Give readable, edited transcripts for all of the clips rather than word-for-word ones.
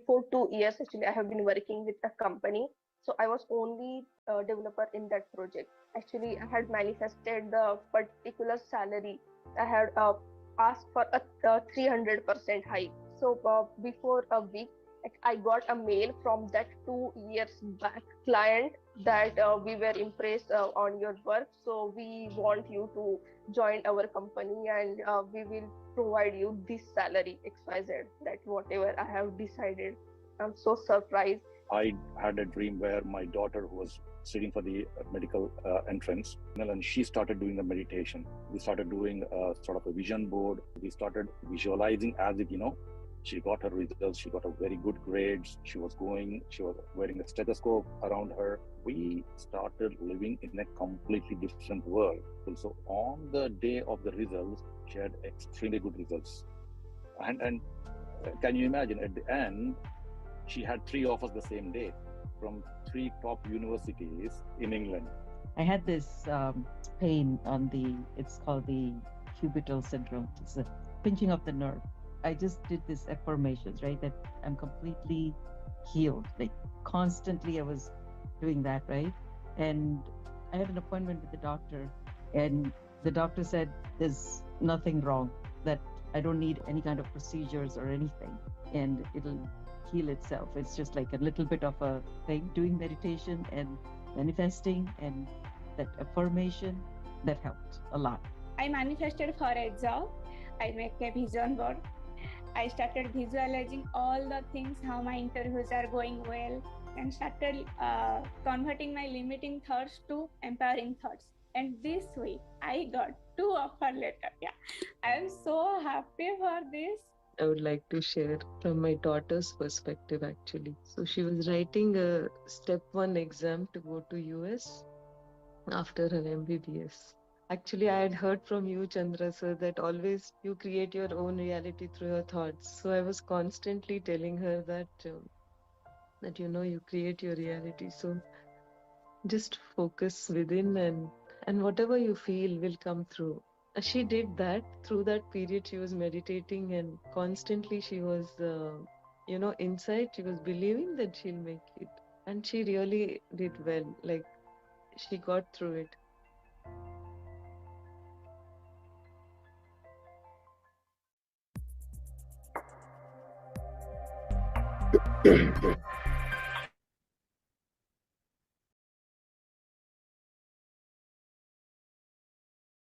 before 2 years, actually, I have been working with a company. So I was only a developer in that project. Actually, I had manifested the particular salary. I had asked for a 300% hike. So before a week, I got a mail from that 2 years back client that we were impressed on your work. So we want you to join our company, and we will provide you this salary XYZ, that whatever I have decided. I'm so surprised. I had a dream where my daughter, who was sitting for the medical entrance, and she started doing the meditation. We started doing sort of a vision board. We started visualizing as if, she got her results. She got a very good grades. She was wearing a stethoscope around her. We started living in a completely different world. So on the day of the results, she had extremely good results. And can you imagine, at the end, she had 3 offers the same day from 3 top universities in England. I had this pain on it's called the cubital syndrome. It's a pinching of the nerve. I just did this affirmations, right? That I'm completely healed. Like constantly I was doing that, right? And I had an appointment with the doctor, and the doctor said there's nothing wrong, that I don't need any kind of procedures or anything, and it'll heal itself. It's just like a little bit of a thing, doing meditation and manifesting and that affirmation, that helped a lot. I manifested for a job. I make a vision board. I started visualizing all the things, how my interviews are going well, and started converting my limiting thoughts to empowering thoughts. And this week, I got 2 offer letters. Yeah, I am so happy for this. I would like to share from my daughter's perspective, actually. So she was writing a step 1 exam to go to US after her MBBS. Actually, I had heard from you, Chandra sir, that always you create your own reality through your thoughts. So I was constantly telling her that you create your reality. So just focus within, and whatever you feel will come through. She did that. Through that period, she was meditating, and constantly she was, inside, she was believing that she'll make it. And she really did well. Like, she got through it.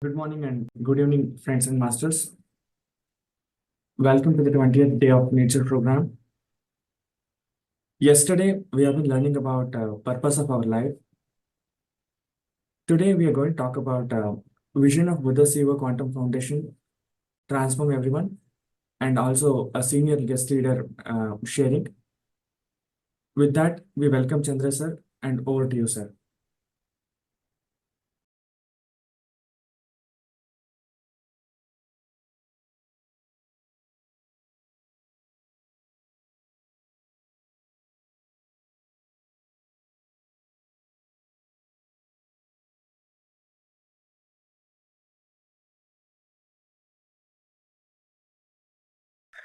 Good morning and good evening, friends and masters. Welcome to the 20th day of nature program. Yesterday, we have been learning about purpose of our life. Today, we are going to talk about vision of Buddha Seva Quantum Foundation, transform everyone, and also a senior guest leader sharing. With that, we welcome Chandra sir, and over to you, sir.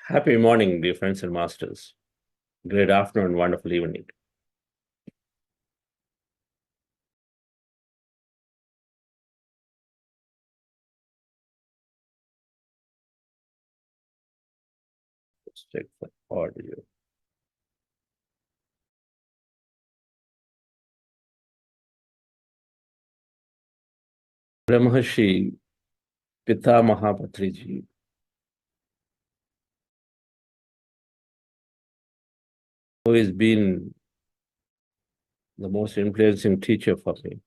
Happy morning, dear friends and masters. Great afternoon, wonderful evening. Let's check for audio. Brahmarshi Pitamaha Patriji, who has been the most influencing teacher for me.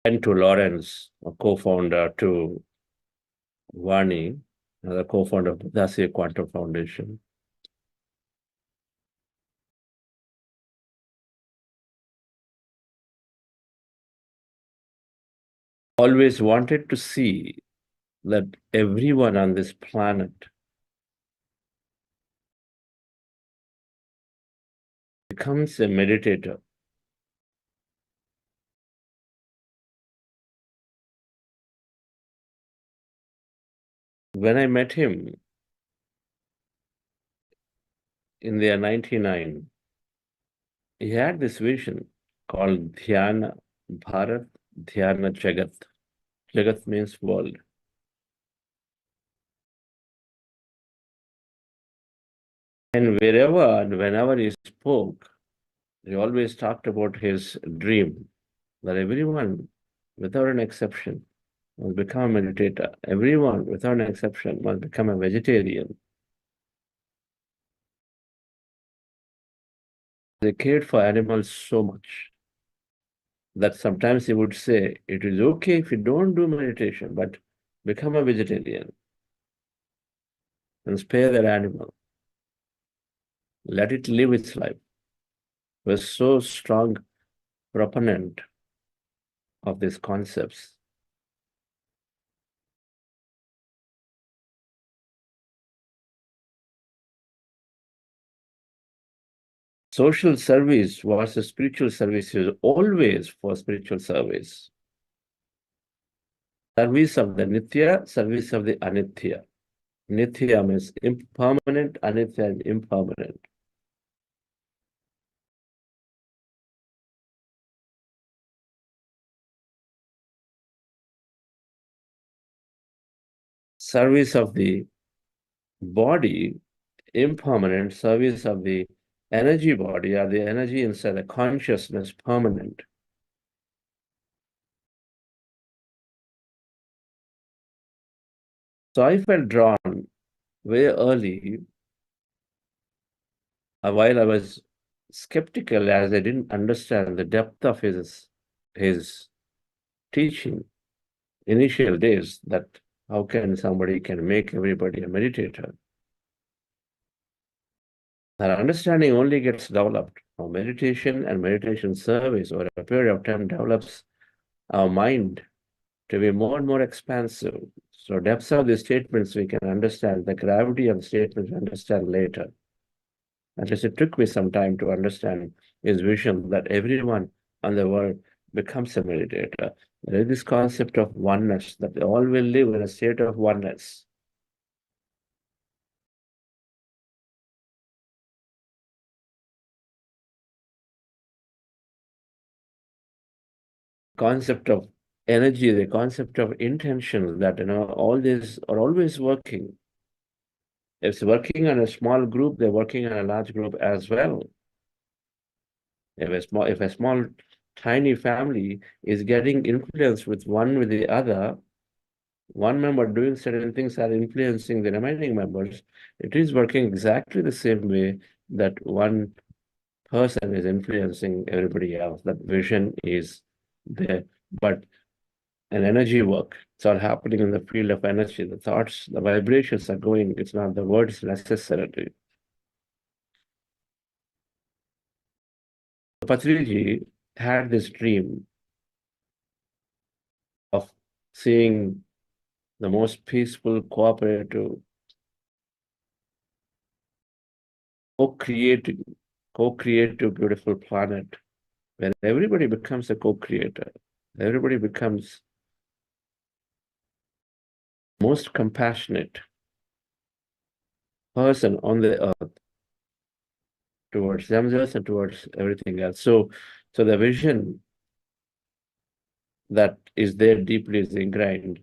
And to Lawrence, a co-founder, to Vani, another co-founder of the Dhyana Quantum Foundation. Always wanted to see that everyone on this planet becomes a meditator. when I met him in the year 99, he had this vision called Dhyana Bharat, Dhyana Jagath. Jagath means world. And wherever and whenever he spoke, he always talked about his dream that everyone, without an exception, must become a meditator. Everyone, without an exception, must become a vegetarian. They cared for animals so much that sometimes he would say, it is okay if you don't do meditation, but become a vegetarian and spare that animal. Let it live its life. He was so strong proponent of these concepts. Social service versus spiritual service is always for spiritual service. Service of the Nitya, service of the Anitya. Nitya means impermanent, Anitya is impermanent. Service of the body, impermanent. Service of the energy body, or the energy inside the consciousness, permanent. So I felt drawn very early, while I was skeptical as I didn't understand the depth of his teaching, initial days, that how can somebody can make everybody a meditator. That understanding only gets developed. Our meditation and meditation service over a period of time develops our mind to be more and more expansive. So depths of the statements we can understand, the gravity of the statements we understand later. At least it took me some time to understand his vision that everyone on the world becomes a meditator. There is this concept of oneness, that they all will live in a state of oneness. Concept of energy, the concept of intention, that all these are always working. If it's working on a small group, they're working on a large group as well. If a small tiny family is getting influence with the other, one member doing certain things are influencing the remaining members, it is working exactly the same way that one person is influencing everybody else. That vision is there. But an energy work, it's all happening in the field of energy. The thoughts, the vibrations are going, it's not the words necessarily. Patriji had this dream of seeing the most peaceful, cooperative, co-creative, beautiful planet where everybody becomes a co-creator. Everybody becomes most compassionate person on the earth towards themselves and towards everything else. So the vision that is there deeply is ingrained,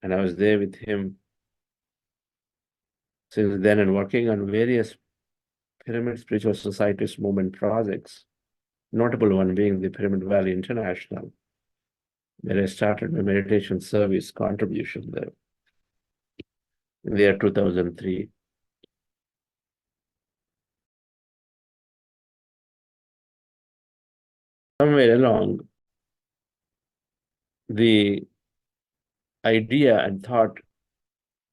and I was there with him since then and working on various Pyramid Spiritual Societies movement projects, notable one being the Pyramid Valley International, where I started my meditation service contribution there in the year 2003. Somewhere along, the idea and thought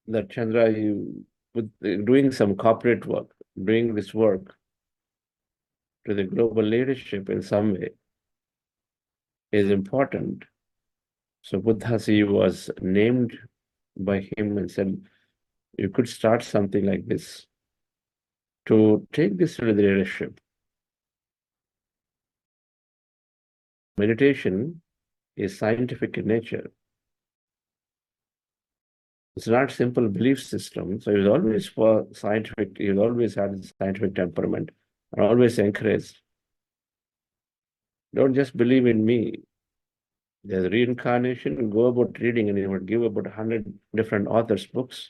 that Chandra, you with doing some corporate work, doing this work to the global leadership in some way is important. So Buddhasi was named by him and said, you could start something like this to take this to the leadership. Meditation is scientific in nature. It's not simple belief system. So he was always for scientific, he always had a scientific temperament and always encouraged. Don't just believe in me. There's reincarnation, go about reading, and he would give about 100 different authors' books.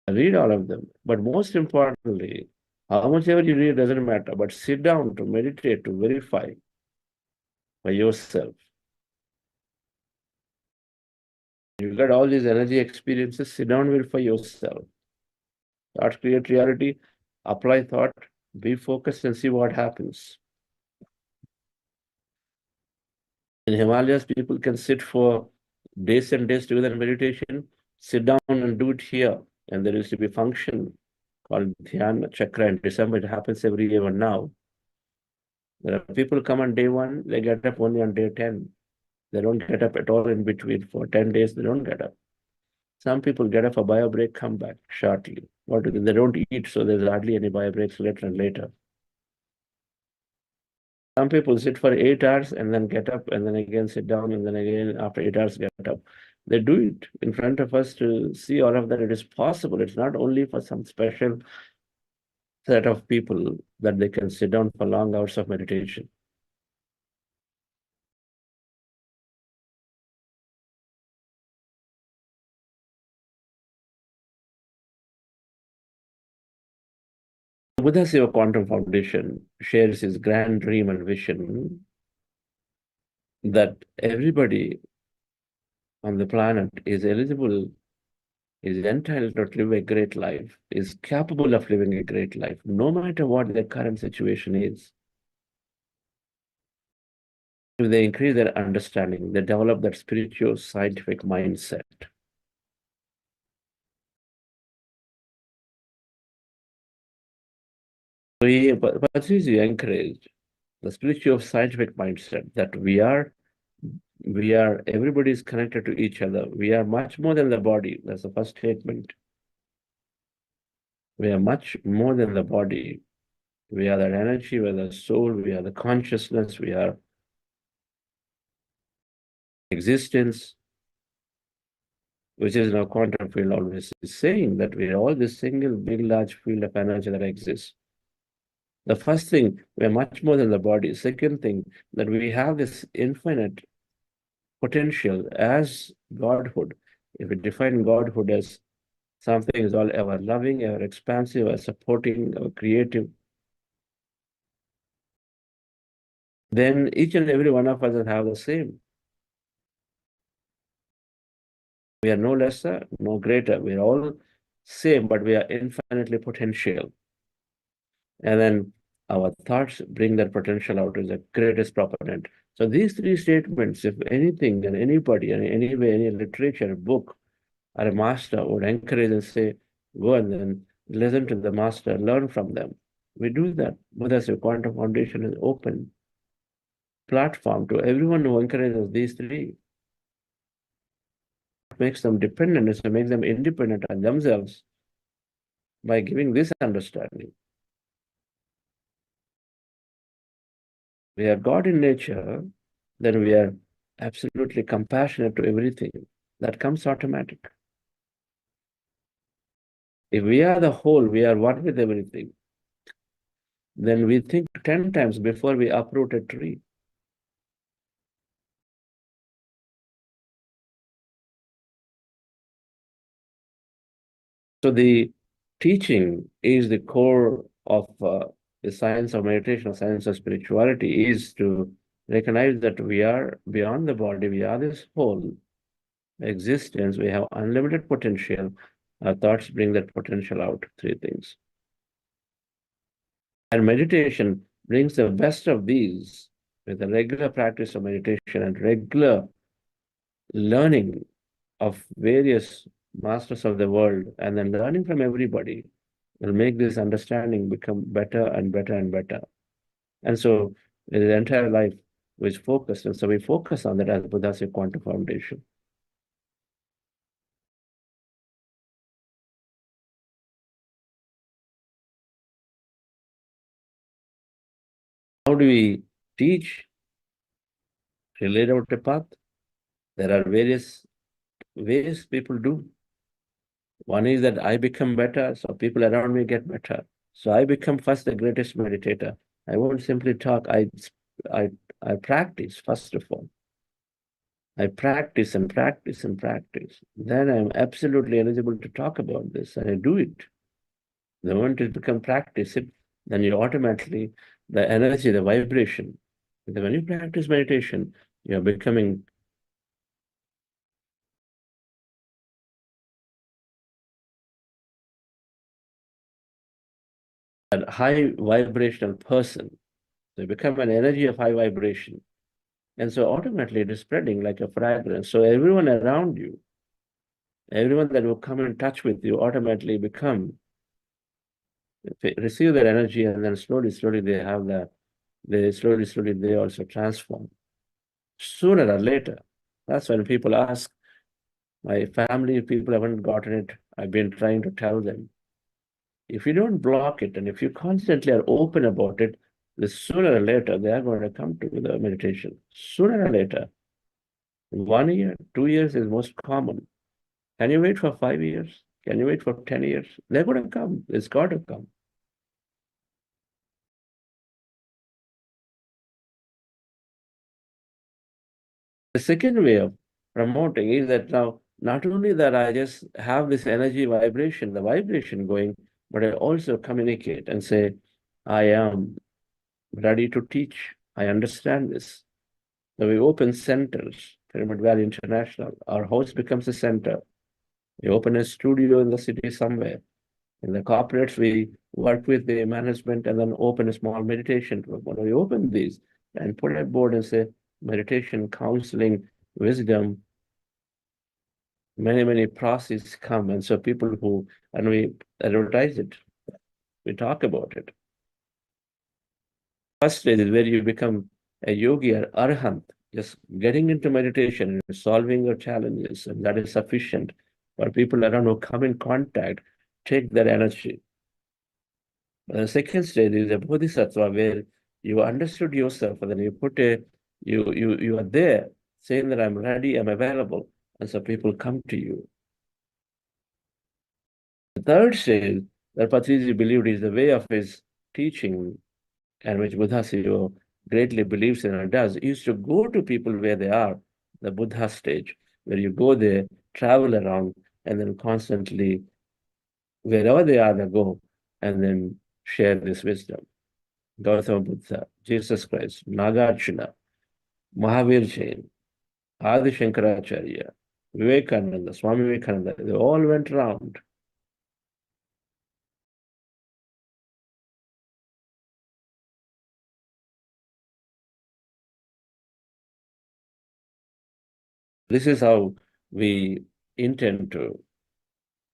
Read all of them. But most importantly, how much ever you read doesn't matter, but sit down to meditate, to verify by yourself. You got all these energy experiences, sit down, verify yourself. Thought create reality, apply thought, be focused and see what happens. In Himalayas, people can sit for days and days together in meditation, sit down and do it here. And there used to be a function called Dhyana Chakra in December. It happens every year now. There are people come on day 1, they get up only on day 10. They don't get up at all in between. For 10 days, they don't get up. Some people get up for bio break, come back shortly. What do they don't eat, so there's hardly any bio breaks later and later. Some people sit for 8 hours and then get up and then again sit down and then again after 8 hours get up. They do it in front of us to see all of that. It is possible. It's not only for some special set of people that they can sit down for long hours of meditation. Buddha Seva Quantum Foundation shares his grand dream and vision that everybody on the planet is eligible, is entitled to live a great life, is capable of living a great life, no matter what their current situation is. If they increase their understanding, they develop that spiritual, scientific mindset. Patriji encouraged the spiritual, scientific mindset that everybody is connected to each other. We are much more than the body. That's the first statement. We are much more than the body. We are the energy, we are the soul, we are the consciousness, we are existence, which is now quantum field always is saying that we are all this single big large field of energy that exists. The first thing, we are much more than the body. Second thing, that we have this infinite potential as Godhood. If we define Godhood as something is all ever loving, ever expansive, ever supporting, ever creative, then each and every one of us will have the same. We are no lesser, no greater. We are all same, but we are infinitely potential. And then our thoughts bring that potential out as the greatest proponent. So these 3 statements, if anything and anybody and any way, any literature, book, or a master would encourage and say, go and then listen to the master, learn from them. We do that. Buddha's Quantum Foundation is open platform to everyone who encourages these 3. What makes them dependent is to make them independent on themselves by giving this understanding. We are God in nature, then we are absolutely compassionate to everything. That comes automatic. If we are the whole, we are one with everything, then we think 10 times before we uproot a tree. So the teaching is the core of the science of meditation, science of spirituality, is to recognize that we are beyond the body, we are this whole existence, we have unlimited potential. Our thoughts bring that potential out, 3 things. And meditation brings the best of these with a regular practice of meditation and regular learning of various masters of the world, and then learning from everybody will make this understanding become better and better and better. And so the entire life was focused, and so we focus on that as Buddha's Quantum Foundation. How do we teach? We laid out a path. There are various ways people do. One is that I become better, so people around me get better. So I become first the greatest meditator. I won't simply talk. I practice first of all. I practice and practice and practice. Then I'm absolutely eligible to talk about this, and I do it. The moment it becomes practice it, then you automatically, the energy, the vibration. When you practice meditation, you're becoming a high vibrational person. So you become an energy of high vibration. And so automatically it is spreading like a fragrance. So everyone around you, everyone that will come in touch with you automatically receive that energy, and then slowly they also transform. Sooner or later, that's when people ask, my family, people haven't gotten it. I've been trying to tell them. If you don't block it, and if you constantly are open about it, sooner or later, they are going to come to the meditation. Sooner or later. 1 year, 2 years is most common. Can you wait for 5 years? Can you wait for 10 years? They're going to come. It's got to come. The second way of promoting is that now, not only that I just have this energy vibration, the vibration going, but I also communicate and say, I am ready to teach. I understand this. So we open centers, Pyramid Valley International. Our house becomes a center. We open a studio in the city somewhere. In the corporates, we work with the management and then open a small meditation room. When we open these and put a board and say, meditation, counseling, wisdom, many processes come. And so people and we advertise it. We talk about it. First stage is where you become a yogi or arahant, just getting into meditation and solving your challenges, and that is sufficient for people around who come in contact, take their energy. The second stage is a bodhisattva, where you understood yourself, and then you are there saying that I'm ready, I'm available, and so people come to you. The third stage that Patriji believed is the way of his teaching, and which Buddha Siva greatly believes in and does, is to go to people where they are, the Buddha stage, where you go there, travel around, and then constantly, wherever they are, they go, and then share this wisdom. Gautama Buddha, Jesus Christ, Nagarjuna, Mahavir Jain, Adi Shankaracharya, Vivekananda, Swami Vivekananda, they all went around. This is how we intend to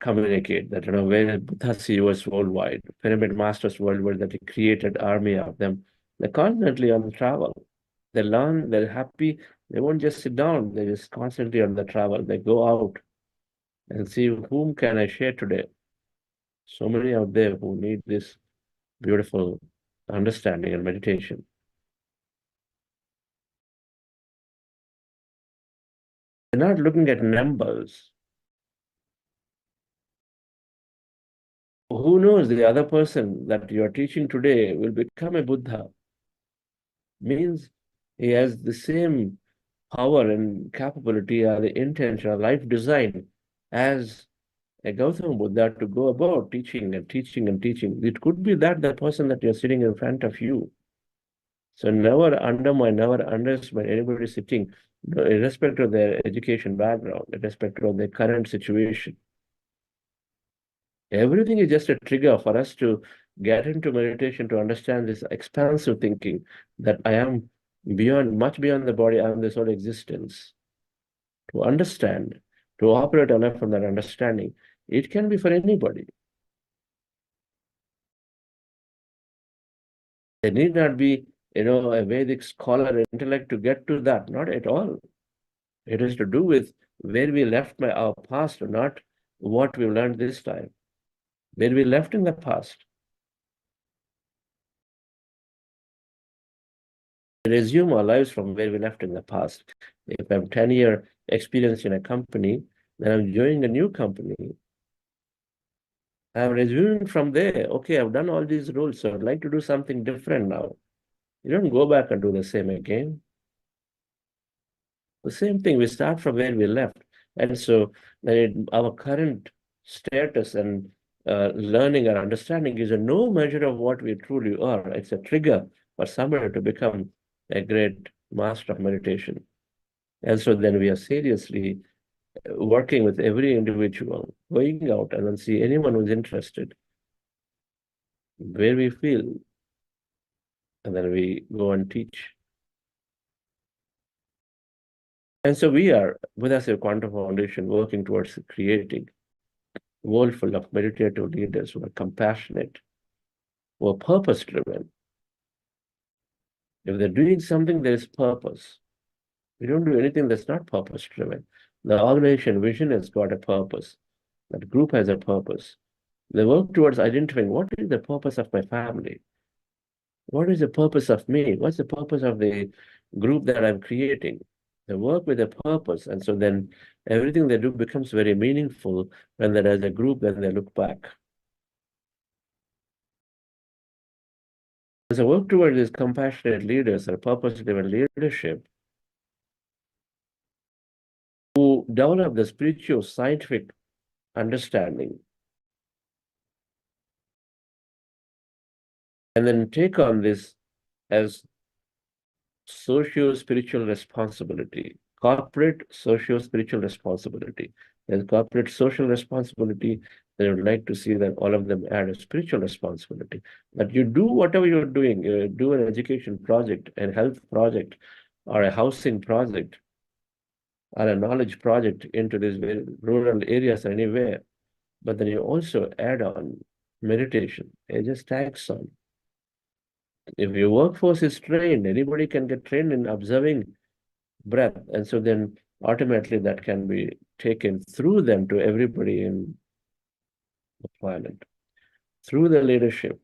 communicate that, where Buddha CEOs worldwide, pyramid masters worldwide, that he created army of them, they're constantly on the travel. They learn, they're happy, they won't just sit down, they're just constantly on the travel. They go out and see whom can I share today. So many out there who need this beautiful understanding and meditation. They're not looking at numbers. Who knows, the other person that you are teaching today will become a Buddha. Means he has the same power and capability or the intention or life design as a Gautama Buddha to go about teaching and teaching and teaching. It could be that the person that you're sitting in front of you. So never undermine, never underestimate anybody sitting, irrespective of their education background, irrespective of their current situation. Everything is just a trigger for us to get into meditation, to understand this expansive thinking that I am beyond, much beyond the body, I am this whole existence. To understand, to operate on it from that understanding, it can be for anybody. There need not be, a Vedic scholar intellect to get to that, not at all. It is to do with where we left our past, not what we learned this time. Where we left in the past. Resume our lives from where we left in the past. If I'm 10 years experience in a company, then I'm joining a new company. I'm resuming from there. Okay, I've done all these roles, so I'd like to do something different now. You don't go back and do the same again. The same thing, we start from where we left. And so our current status and learning and understanding is a no measure of what we truly are. It's a trigger for somebody to become a great master of meditation. And so then we are seriously working with every individual, going out and then see anyone who's interested, where we feel, and then we go and teach. And so we are, with us at Quantum Foundation, working towards creating a world full of meditative leaders who are compassionate, who are purpose-driven. If they're doing something, there is purpose. We don't do anything that's not purpose-driven. The organization vision has got a purpose. That group has a purpose. They work towards identifying what is the purpose of my family? What is the purpose of me? What's the purpose of the group that I'm creating? They work with a purpose. And so then everything they do becomes very meaningful when they're as a group, then they look back. As I work towards these compassionate leaders or purpose-driven leadership who develop the spiritual scientific understanding and then take on this as socio-spiritual responsibility, corporate socio-spiritual responsibility. There's corporate social responsibility. They would like to see that all of them add a spiritual responsibility. That you do whatever you're doing, you do an education project, a health project, or a housing project, or a knowledge project into these rural areas anywhere. But then you also add on meditation. It just tags on. If your workforce is trained, anybody can get trained in observing breath. And so then ultimately that can be taken through them to everybody in the planet, through the leadership,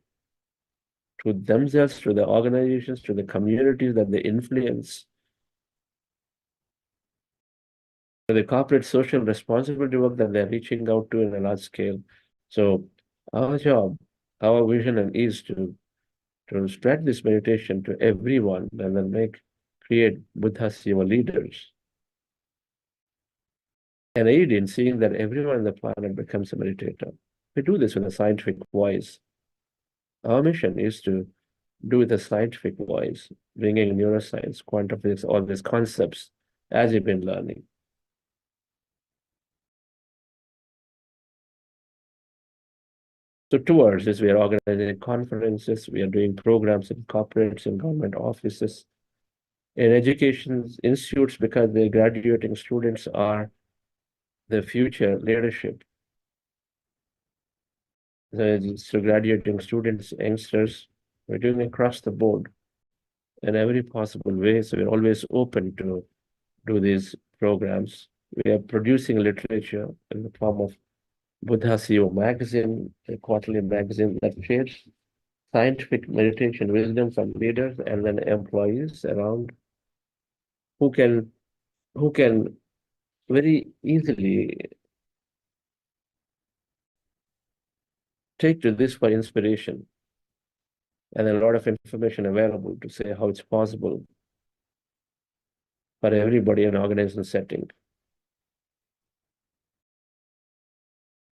to themselves, to the organizations, to the communities that they influence, to the corporate social responsibility work that they're reaching out to in a large scale. So our job, our vision is to spread this meditation to everyone and then create Buddha Siva leaders and aid in seeing that everyone on the planet becomes a meditator. We do this with a scientific voice. Our mission is to do with a scientific voice, bringing neuroscience, quantum physics, all these concepts as you've been learning. So towards this, we are organizing conferences, we are doing programs in corporates and government offices, in education institutes, because the graduating students are the future leadership. So graduating students, youngsters, we're doing across the board in every possible way. So we're always open to do these programs. We are producing literature in the form of Buddha CEO magazine, a quarterly magazine that shares scientific meditation wisdom from leaders and then employees around who can very easily take to this for inspiration, and a lot of information available to say how it's possible for everybody in an organizational setting.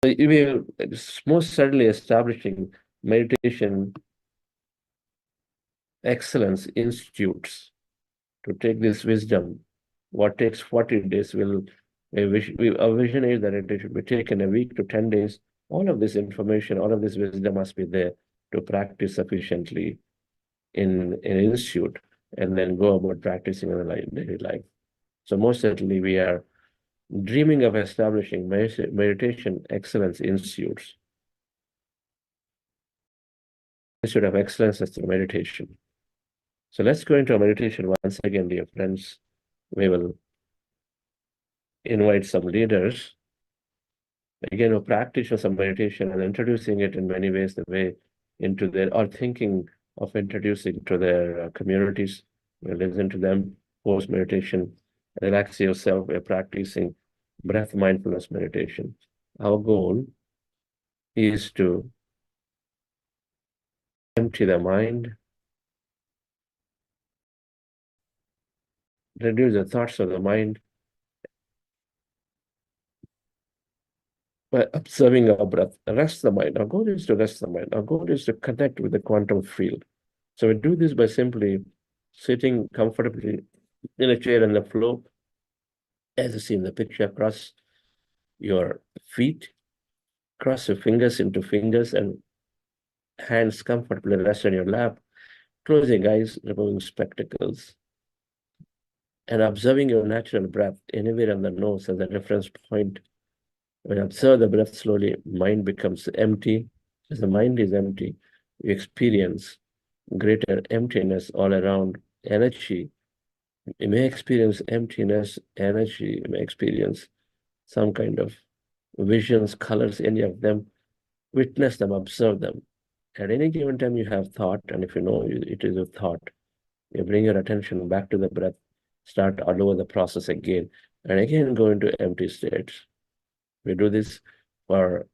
We are most certainly establishing meditation excellence institutes to take this wisdom. What takes 40 days our vision is that it should be taken a week to 10 days. All of this information, all of this wisdom must be there to practice sufficiently in an institute and then go about practicing in the daily life. So most certainly we are dreaming of establishing meditation excellence institutes. Institute of Excellence as through meditation. So let's go into a meditation once again, dear friends. We will invite some leaders. Again, we'll practice some meditation and introducing it in many ways, the way into their, or thinking of introducing to their communities. We'll listen to them post meditation Relax yourself by practicing breath mindfulness meditation. Our goal is to empty the mind, reduce the thoughts of the mind by observing our breath. Rest the mind. Our goal is to rest the mind. Our goal is to connect with the quantum field. So we do this by simply sitting comfortably in a chair on the floor, as you see in the picture. Cross your feet, cross your fingers into fingers, and hands comfortably rest on your lap. Close your eyes, removing spectacles, and observing your natural breath anywhere on the nose as a reference point. When you observe the breath slowly, mind becomes empty. As the mind is empty, you experience greater emptiness all around. Energy, you may experience emptiness, energy, you may experience some kind of visions, colors, any of them. Witness them, observe them. At any given time you have thought, and if you know it is a thought, you bring your attention back to the breath, start all over the process again, and again go into empty states. We do this for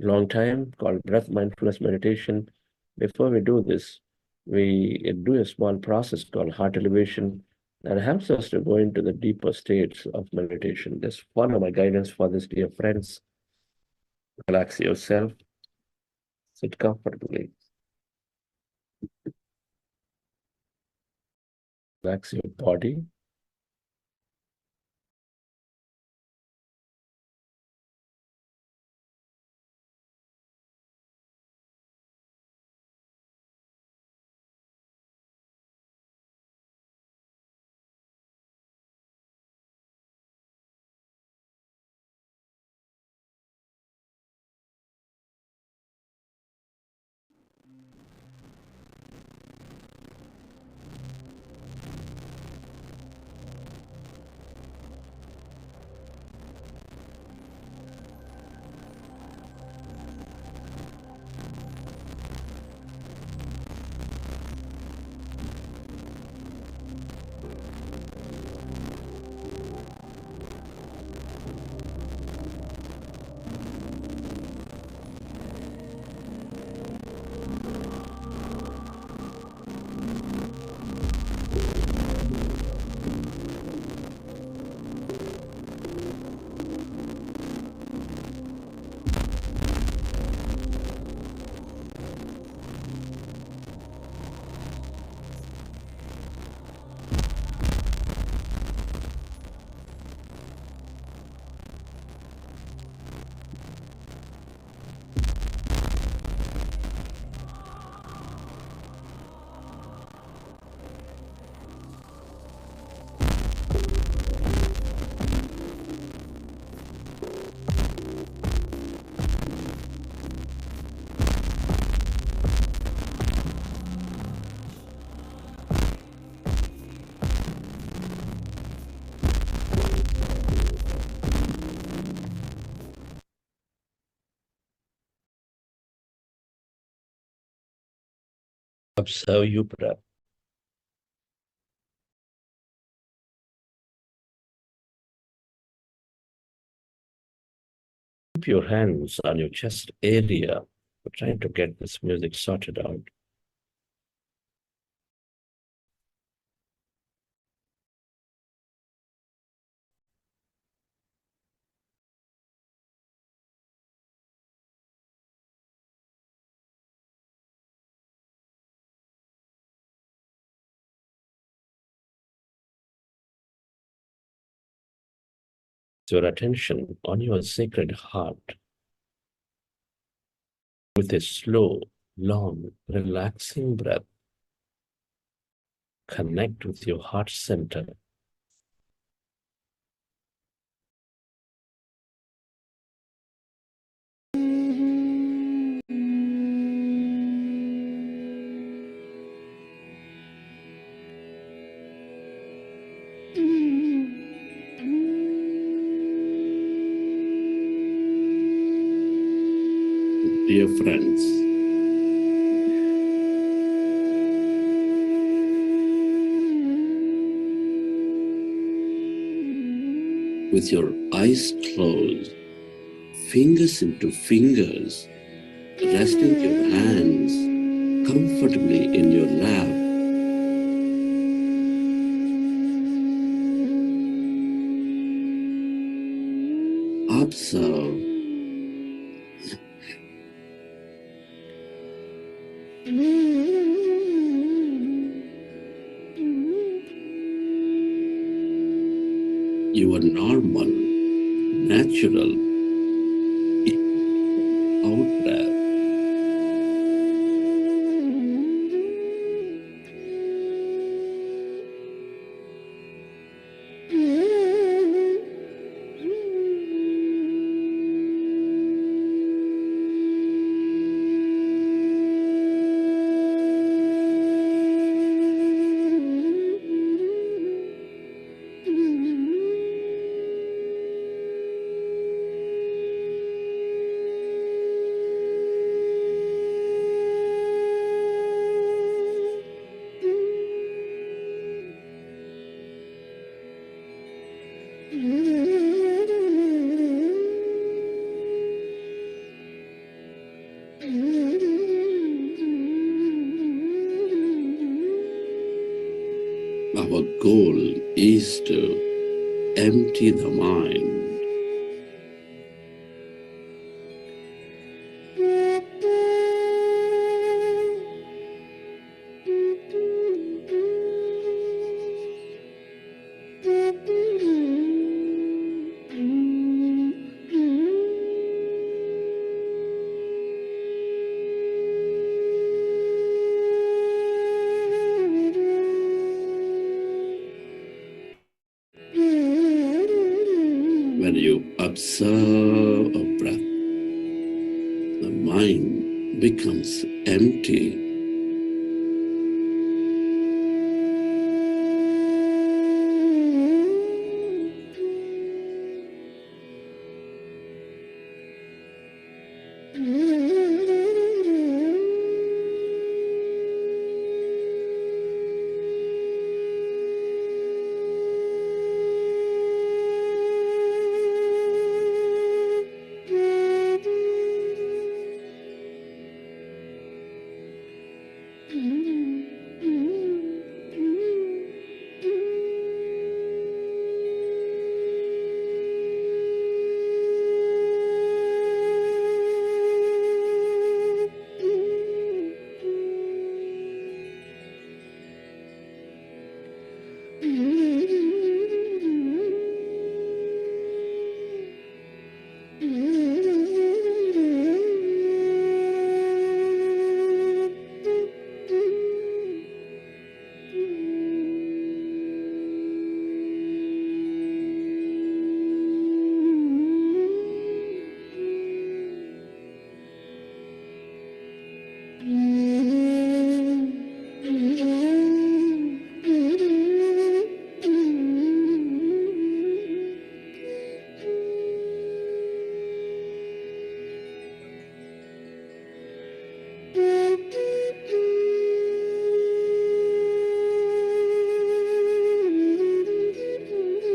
a long time, called breath mindfulness meditation. Before we do this, we do a small process called heart elevation that helps us to go into the deeper states of meditation. Just follow my guidance for this, dear friends. Relax yourself, sit comfortably. Relax your body. Observe your breath. Keep your hands on your chest area. We're trying to get this music sorted out. Your attention on your sacred heart with a slow, long, relaxing breath. Connect with your heart center. Dear friends, with your eyes closed, fingers into fingers, resting your hands comfortably in your lap. Observe your normal, natural out breath. Our goal is to empty the mind. When you observe a breath, the mind becomes empty.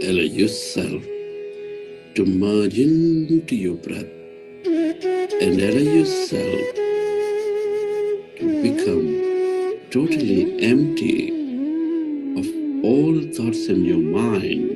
Allow yourself to merge into your breath and allow yourself to become totally empty of all thoughts in your mind.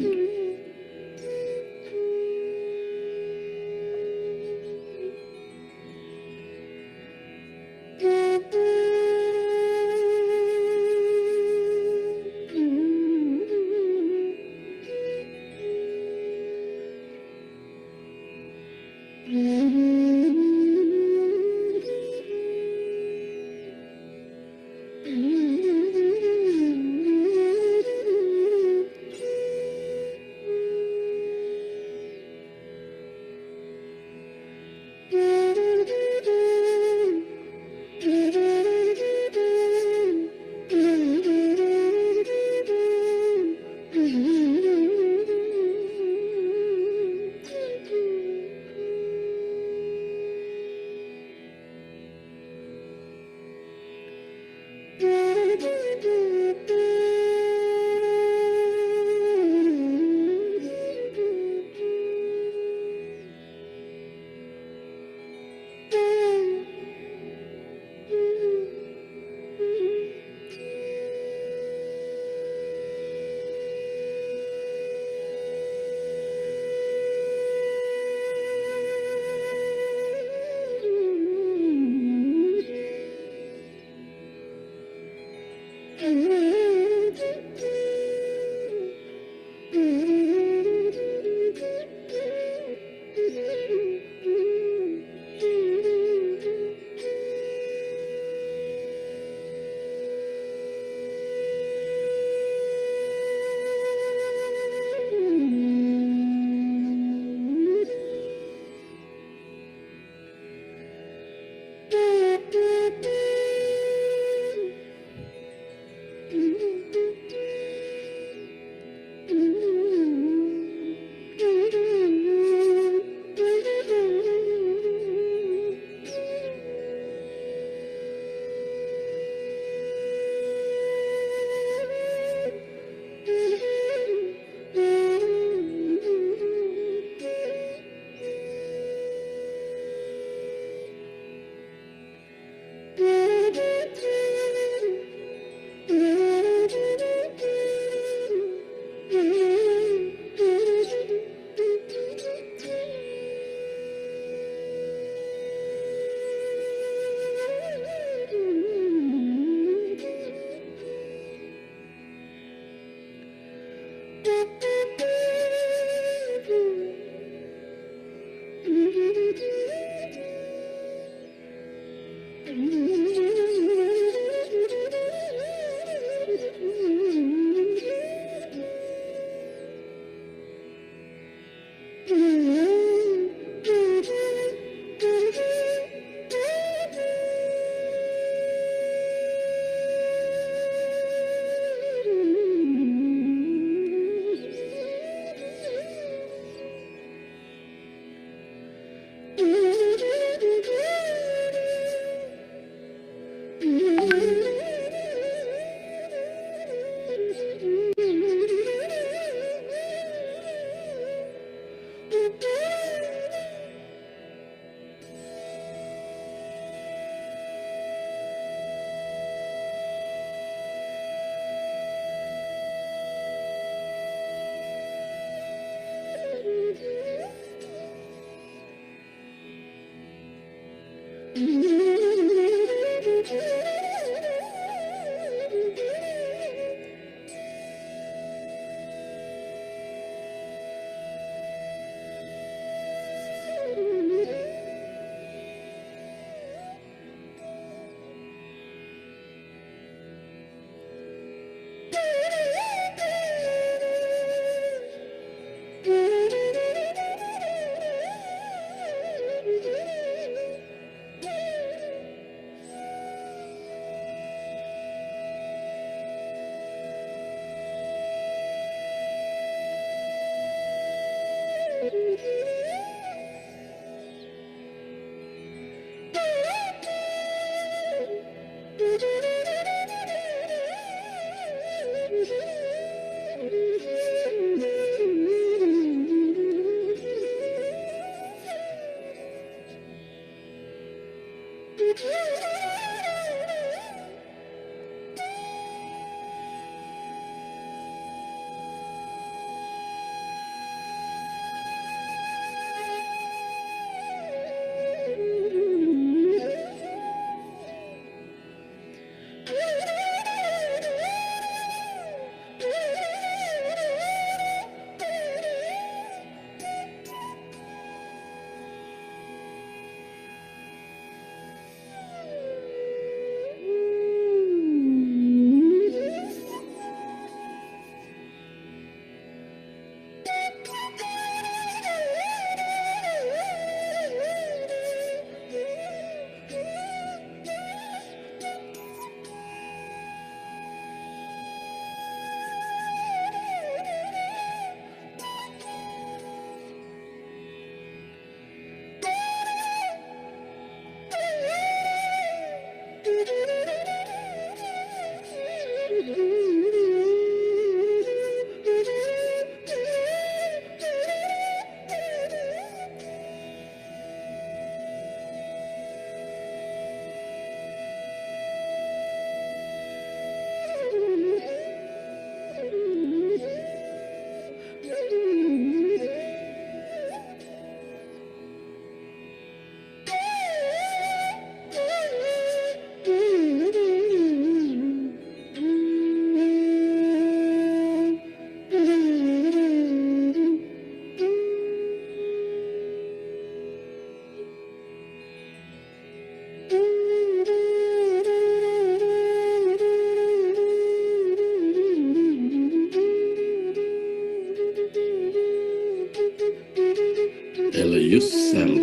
Allow yourself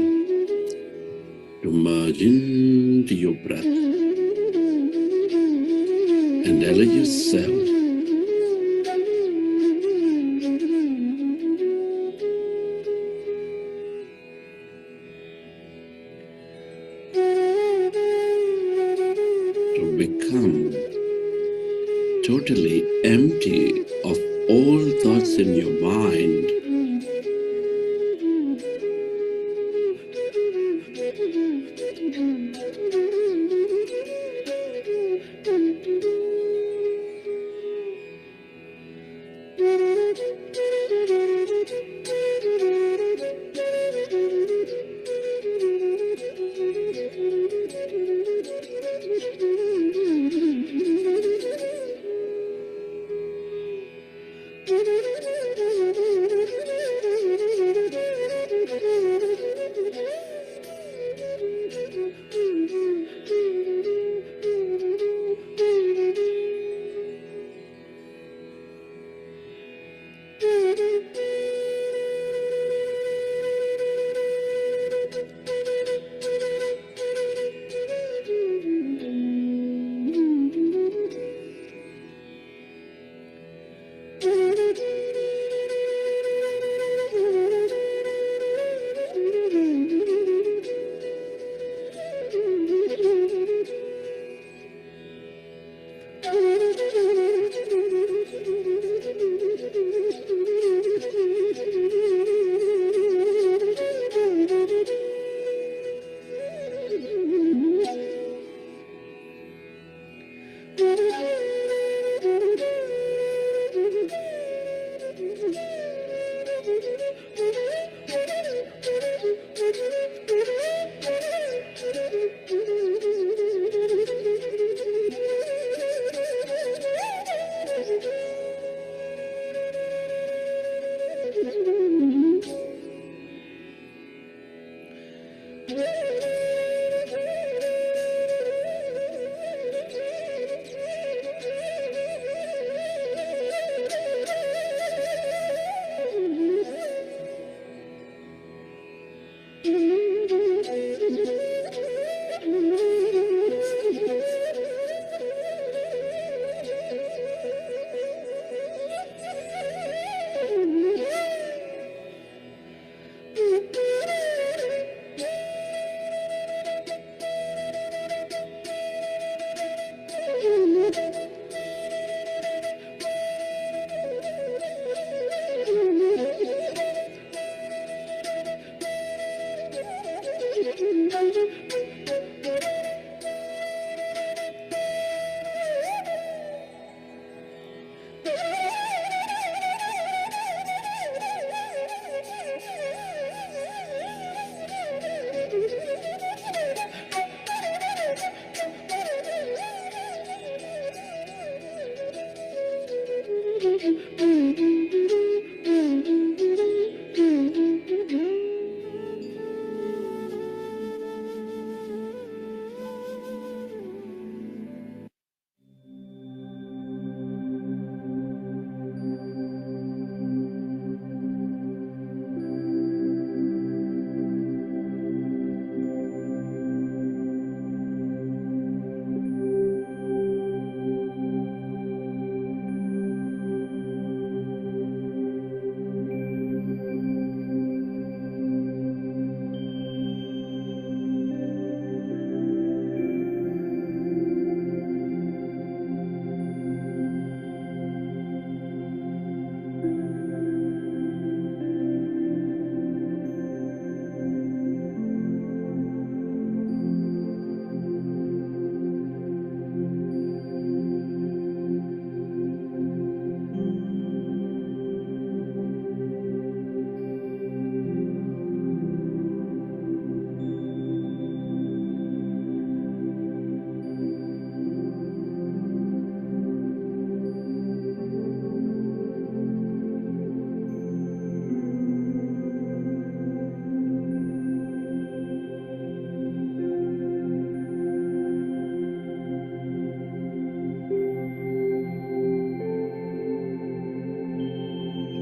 to merge into your breath and allow yourself to become totally empty of all thoughts in your mind.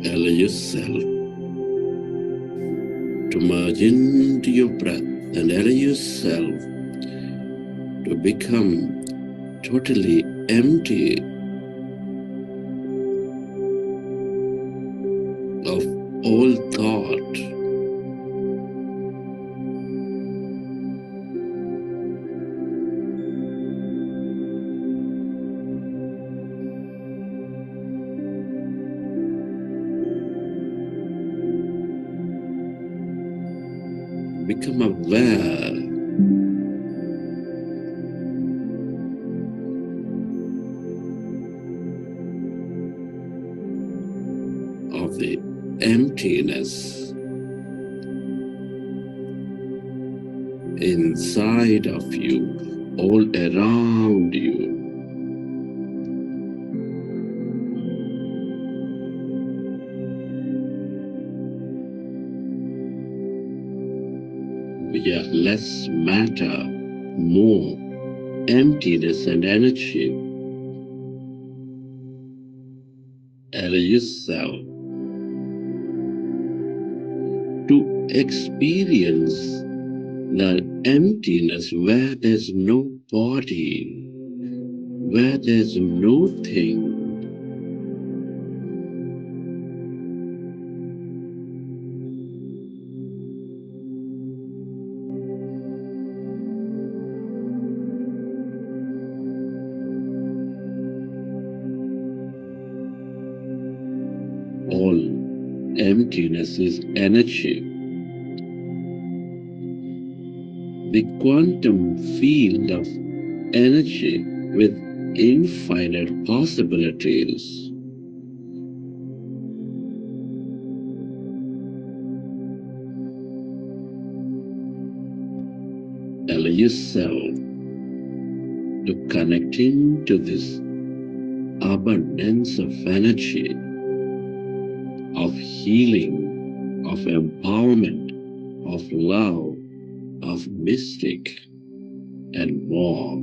Allow yourself to merge into your breath and allow yourself to become totally empty of all thought. Become aware of the emptiness inside of you, all around you. We are less matter, more emptiness and energy. Allow yourself to experience the emptiness where there's no body, where there's no thing. All emptiness is energy. The quantum field of energy with infinite possibilities. Allow yourself to connect into this abundance of energy, of healing, of empowerment, of love, of mystic, and more.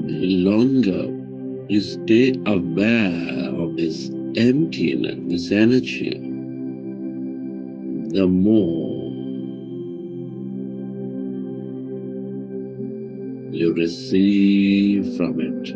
The longer you stay aware of this emptiness, this energy, the more you receive from it.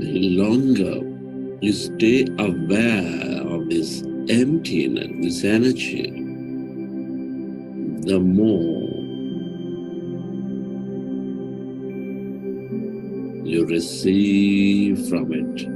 the longer you stay aware of this emptiness, this energy, the more you receive from it.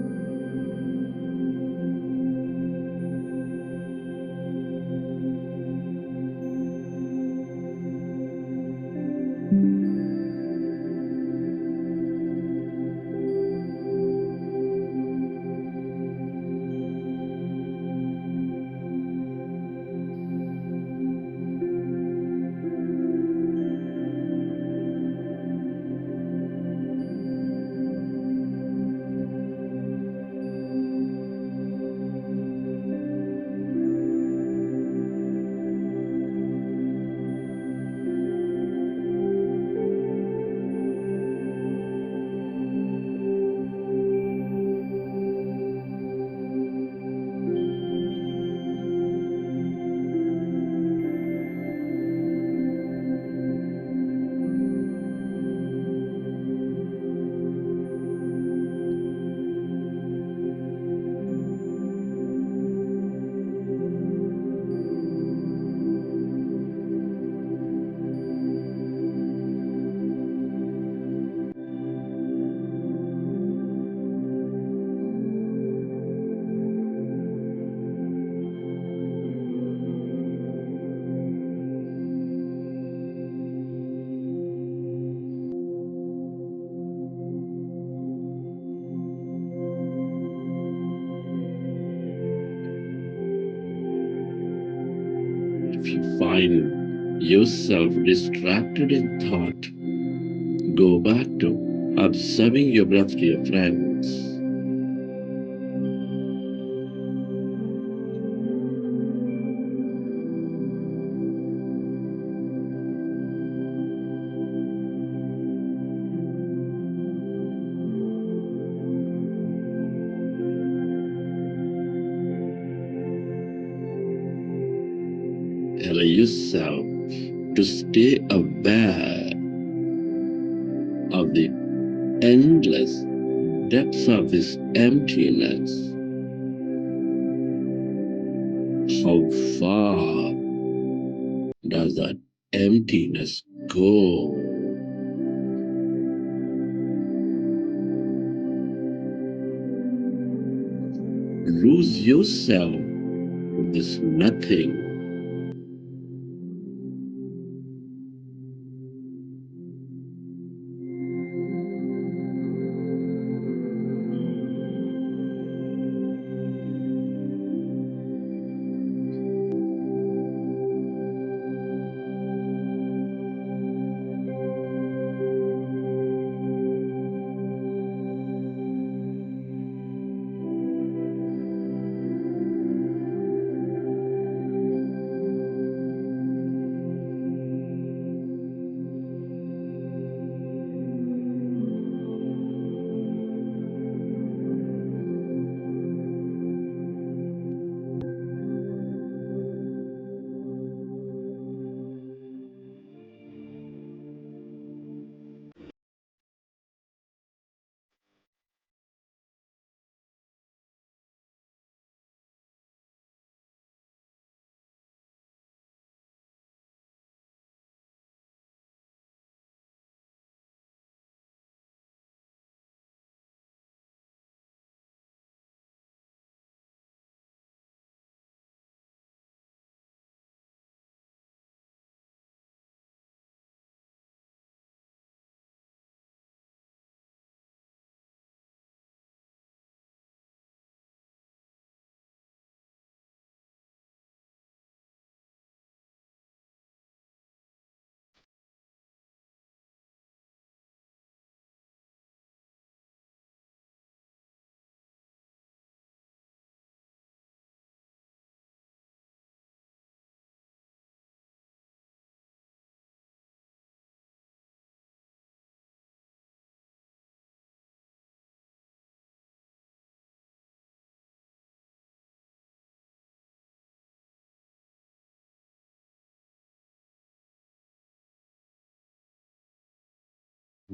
If you find yourself distracted in thought, go back to observing your breath, dear friends. Allow yourself to stay aware of the endless depths of this emptiness. How far does that emptiness go? Lose yourself in this nothing.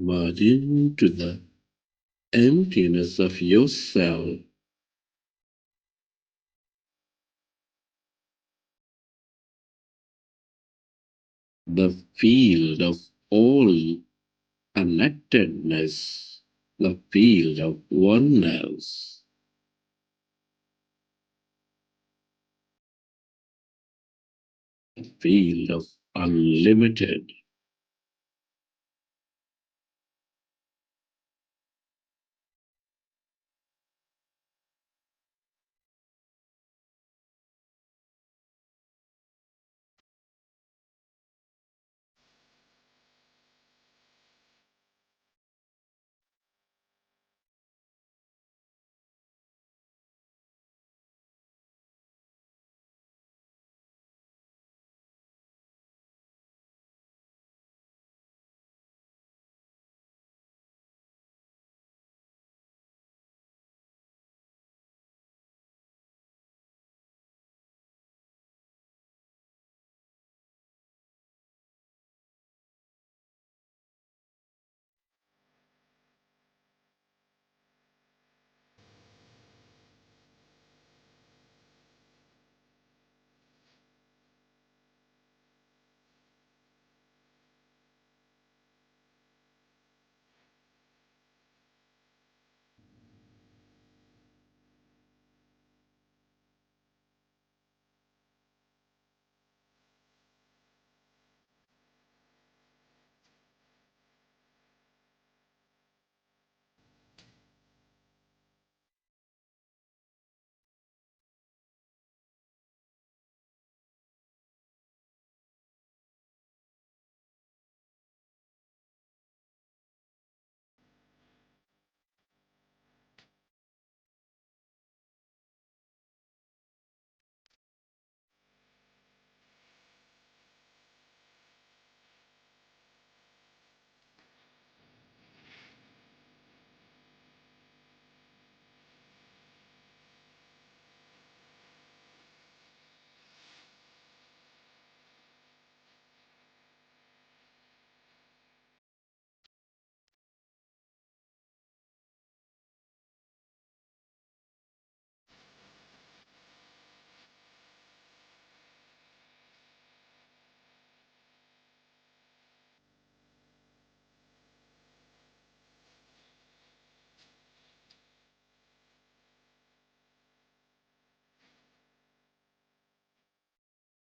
Merge into the emptiness of yourself, the field of all connectedness, the field of oneness, the field of unlimited.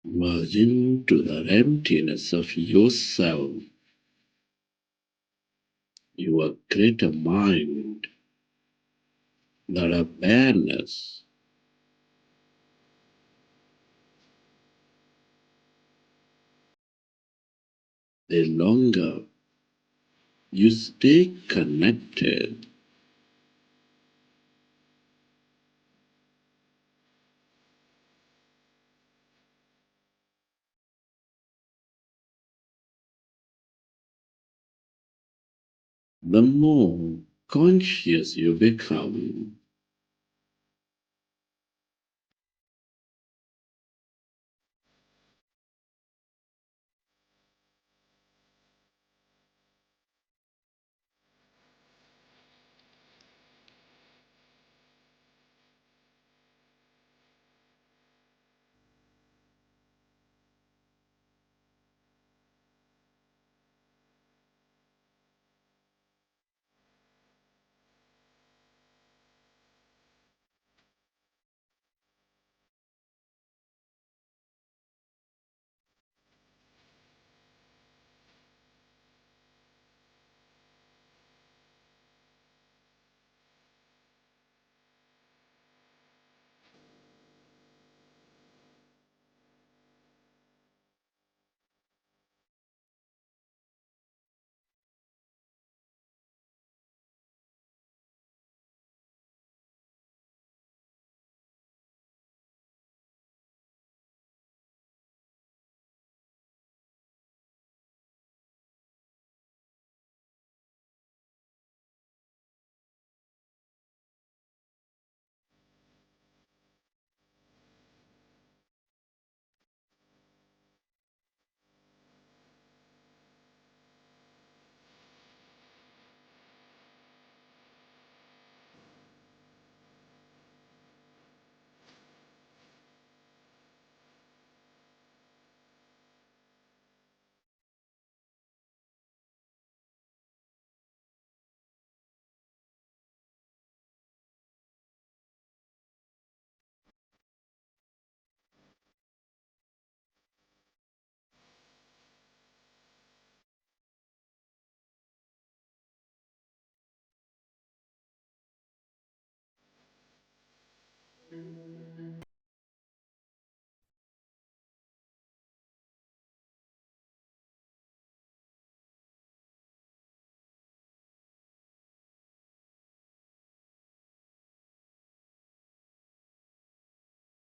Merge into the emptiness of yourself, your greater mind, that awareness. The longer you stay connected, the more conscious you become.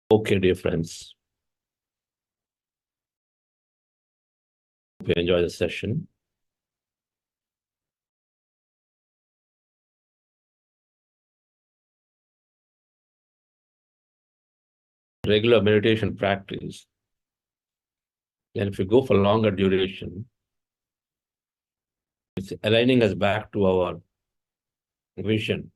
Okay, dear friends. Hope you enjoy the session. Regular meditation practice, and if you go for longer duration, it's aligning us back to our vision.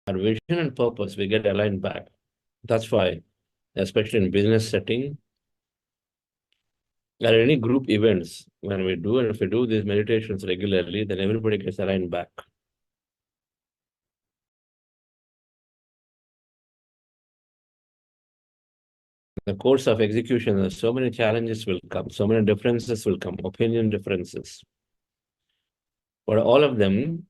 Our vision and purpose, we get aligned back. That's why, especially in business setting, or any group events, when we do, and if we do these meditations regularly, then everybody gets aligned back. In the course of execution, so many challenges will come, so many differences will come, opinion differences. But all of them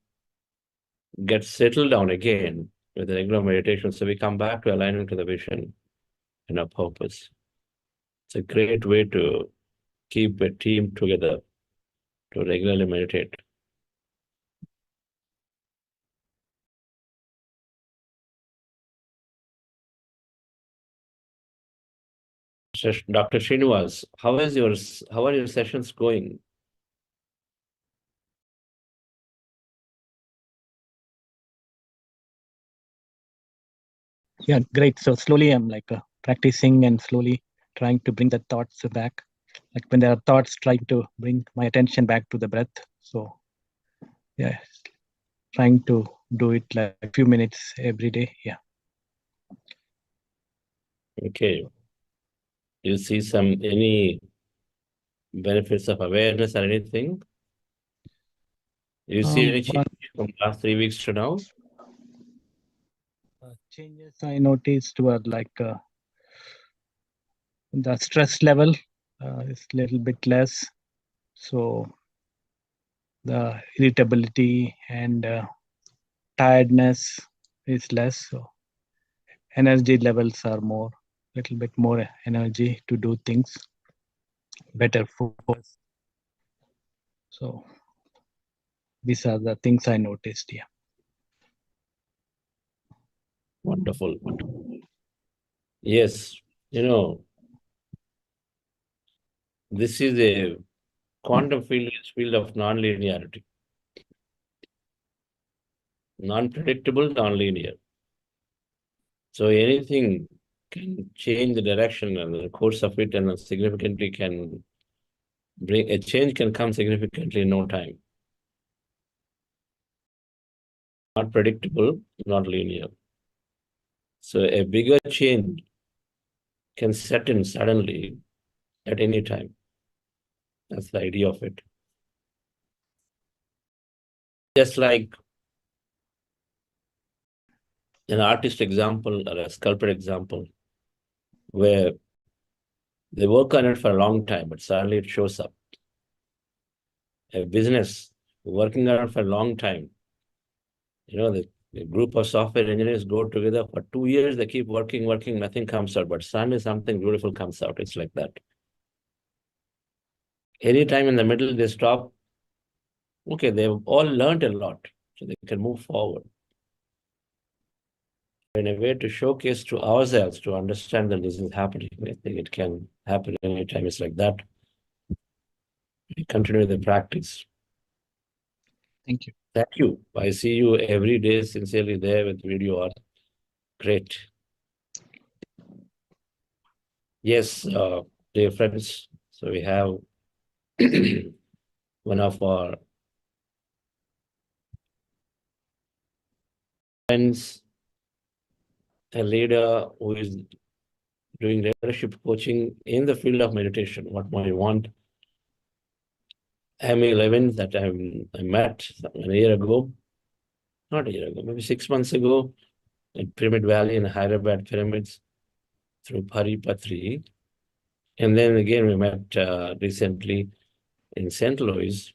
get settled down again with the regular meditation. So we come back to alignment to the vision and our purpose. It's a great way to keep a team together to regularly meditate. Dr. Srinivas, how are your sessions going? Yeah, great. So slowly I'm like practicing and slowly trying to bring the thoughts back. Like when there are thoughts, trying to bring my attention back to the breath. So yeah, trying to do it like a few minutes every day. Yeah. Okay. You see any benefits of awareness or anything? You see any change from last 3 weeks to now? Changes I noticed were like the stress level is a little bit less. So the irritability and tiredness is less. So energy levels are more, little bit more energy to do things, better focus. So these are the things I noticed. Yeah. Wonderful. Yes, this is a quantum field of non-linearity. Non-predictable, non-linear. So anything can change the direction and the course of it, and significantly can bring a change can come significantly in no time. Not predictable, not linear. So a bigger change can set in suddenly at any time. That's the idea of it. Just like an artist example or a sculptor example, where they work on it for a long time, but suddenly it shows up. A business working on it for a long time. The group of software engineers go together for 2 years, they keep working, nothing comes out, but suddenly something beautiful comes out. It's like that. Anytime in the middle they stop, okay, they've all learned a lot, so they can move forward. In a way to showcase to ourselves to understand that this is happening. I think it can happen anytime. It's like that. We continue the practice. Thank you. Thank you. I see you every day sincerely there with video art. Great. Yes, dear friends. So we have one of our friends, a leader who is doing leadership coaching in the field of meditation. What I want. I'm 11 that I met a year ago, not a year ago, maybe 6 months ago at Pyramid Valley in Hyderabad pyramids through Patri. And then again, we met recently in St. Louis.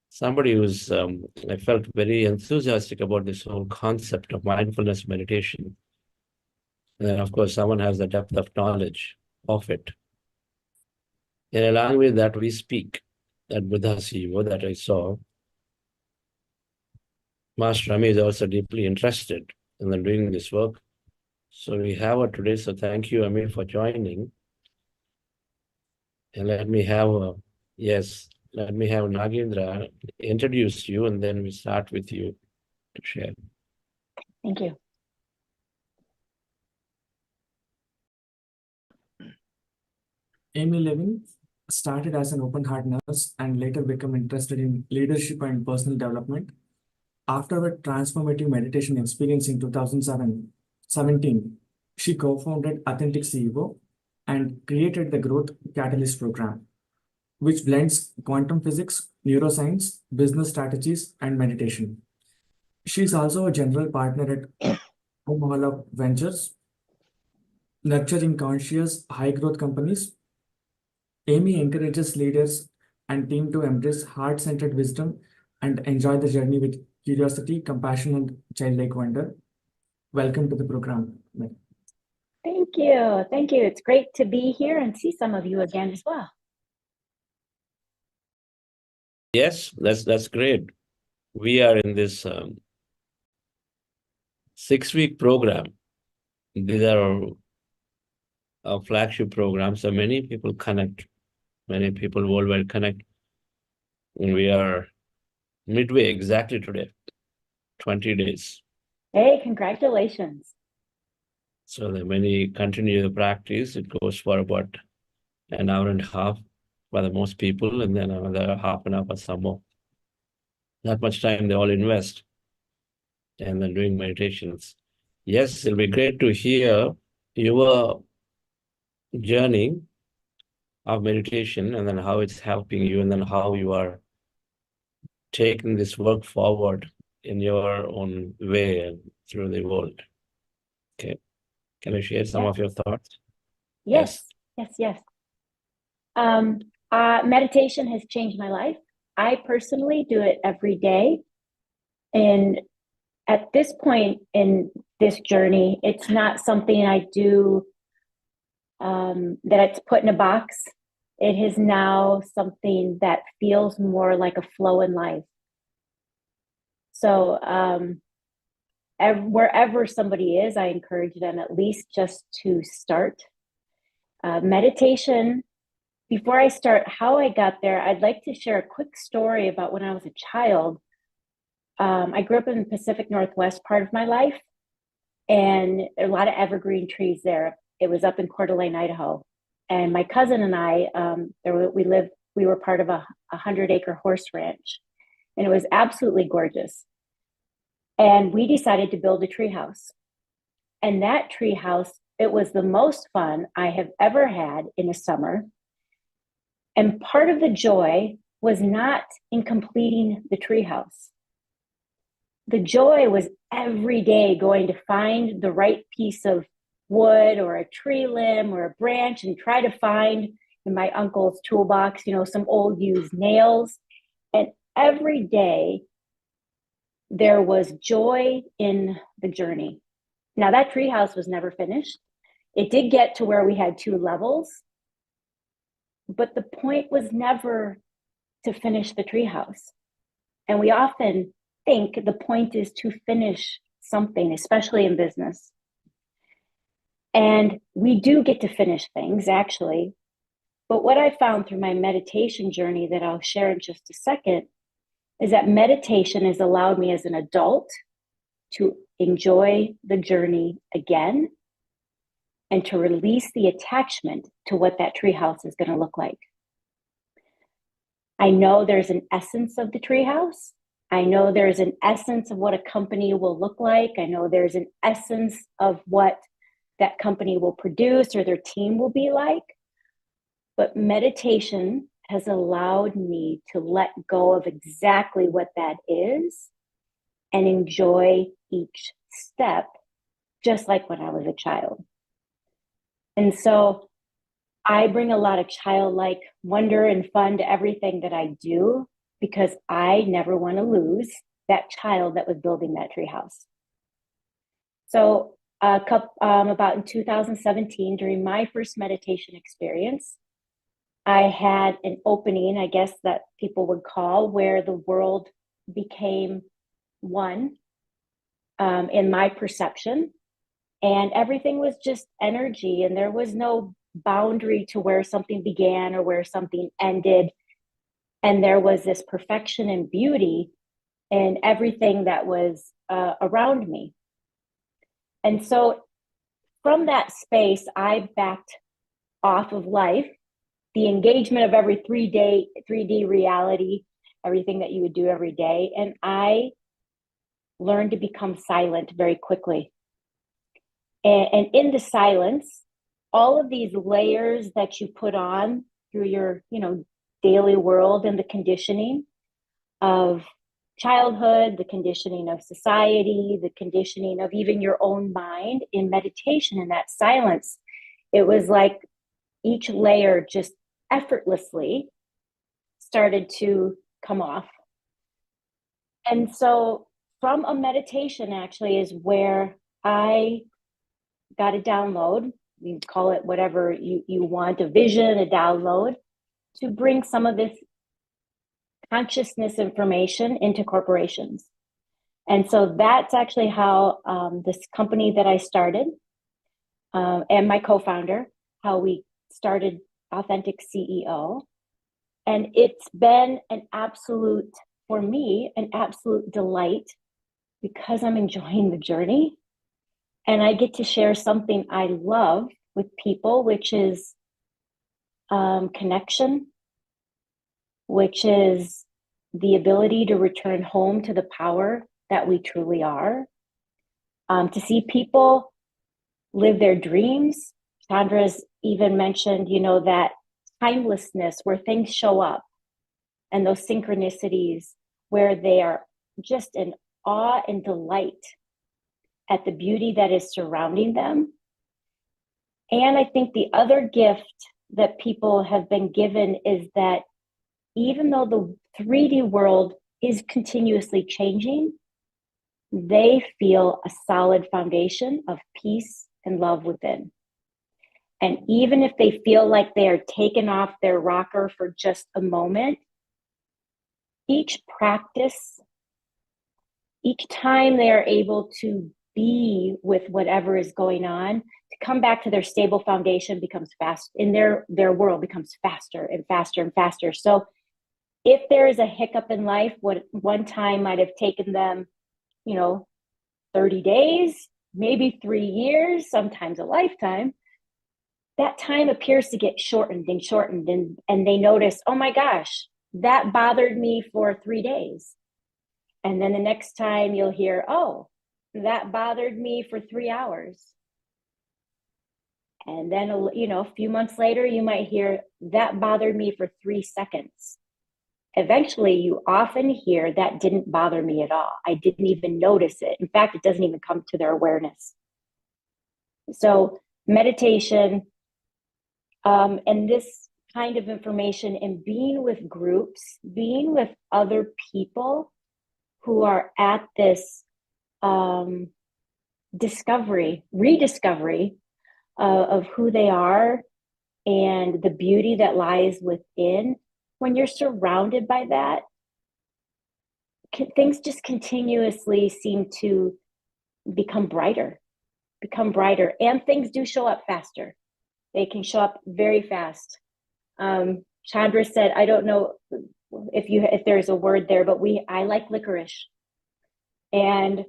Somebody who's, I felt very enthusiastic about this whole concept of mindfulness meditation. And then, of course, someone has the depth of knowledge of it. And along with that, we speak. That Buddha CEO that I saw, Master Rami is also deeply interested in doing this work. So we have her today. So thank you, Amir, for joining. And let me have Nagendra introduce you, and then we start with you to share. Thank you. Amy Levin started as an open-heart nurse and later became interested in leadership and personal development. After a transformative meditation experience in 2017, she co-founded Authentic CEO and created the Growth Catalyst program, which blends quantum physics, neuroscience, business strategies, and meditation. She is also a general partner at Omahala Ventures, nurturing conscious, high-growth companies. Amy encourages leaders and team to embrace heart-centered wisdom and enjoy the journey with curiosity, compassion, and childlike wonder. Welcome to the program. Thank you. Thank you. It's great to be here and see some of you again as well. Yes, that's great. We are in this 6-week program. These are our flagship programs. So many people connect, many people worldwide connect. And we are midway exactly today, 20 days. Hey, congratulations. So the many continue the practice. It goes for about an hour and a half for the most people, and then another half an hour for some more. That much time they all invest and then doing meditations. Yes, it'll be great to hear your journey of meditation and then how it's helping you and then how you are taking this work forward in your own way and through the world. Okay. Can you share some of your thoughts? Yes. Meditation has changed my life. I personally do it every day. And at this point in this journey, it's not something I do that it's put in a box. It is now something that feels more like a flow in life. So wherever somebody is, I encourage them at least just to start. Meditation, before I start how I got there, I'd like to share a quick story about when I was a child. I grew up in the Pacific Northwest part of my life, and a lot of evergreen trees there. It was up in Coeur d'Alene, Idaho. And my cousin and I, we were part of a 100-acre horse ranch, and it was absolutely gorgeous. And we decided to build a treehouse. And that treehouse, it was the most fun I have ever had in a summer. And part of the joy was not in completing the treehouse. The joy was every day going to find the right piece of wood or a tree limb or a branch and try to find in my uncle's toolbox, some old used nails. And every day there was joy in the journey. Now that treehouse was never finished. It did get to where we had 2 levels, but the point was never to finish the treehouse. And we often think the point is to finish something, especially in business. And we do get to finish things, actually. But what I found through my meditation journey that I'll share in just a second is that meditation has allowed me as an adult to enjoy the journey again and to release the attachment to what that treehouse is going to look like. I know there's an essence of the treehouse. I know there's an essence of what a company will look like. I know there's an essence of what that company will produce or their team will be like. But meditation has allowed me to let go of exactly what that is and enjoy each step, just like when I was a child. And so I bring a lot of childlike wonder and fun to everything that I do, because I never want to lose that child that was building that treehouse. So about in 2017, during my first meditation experience, I had an opening, I guess that people would call, where the world became one in my perception, and everything was just energy, and there was no boundary to where something began or where something ended. And there was this perfection and beauty in everything that was around me. And so from that space, I backed off of life, the engagement of every 3D reality, everything that you would do every day. And I learned to become silent very quickly. And in the silence, all of these layers that you put on through your, daily world and the conditioning of childhood, the conditioning of society, the conditioning of even your own mind, in meditation, in that silence, it was like each layer just effortlessly started to come off. And so from a meditation actually is where I got a download. You can call it whatever you want, a vision, a download, to bring some of this consciousness information into corporations. And so that's actually how this company that I started and my co-founder, how we started Authentic CEO. And it's been for me, an absolute delight, because I'm enjoying the journey. And I get to share something I love with people, which is connection, which is the ability to return home to the power that we truly are, to see people live their dreams. Chandra's even mentioned, that timelessness where things show up, and those synchronicities where they are just in awe and delight at the beauty that is surrounding them. And I think the other gift that people have been given is that even though the 3D world is continuously changing, they feel a solid foundation of peace and love within. And even if they feel like they are taken off their rocker for just a moment, each practice, each time they are able to be with whatever is going on, to come back to their stable foundation becomes fast, in their world becomes faster and faster and faster. So if there is a hiccup in life, what one time might have taken them, 30 days, maybe 3 years, sometimes a lifetime, that time appears to get shortened and shortened. And they notice, oh my gosh, that bothered me for 3 days. And then the next time you'll hear, oh, that bothered me for 3 hours. And then, a few months later, you might hear, that bothered me for 3 seconds. Eventually, you often hear, that didn't bother me at all. I didn't even notice it. In fact, it doesn't even come to their awareness. So meditation and this kind of information, and being with groups, being with other people who are at this rediscovery of who they are and the beauty that lies within. When you're surrounded by that, things just continuously seem to become brighter, and things do show up faster. They can show up very fast. Chandra said, I don't know if there's a word there, but I like licorice. And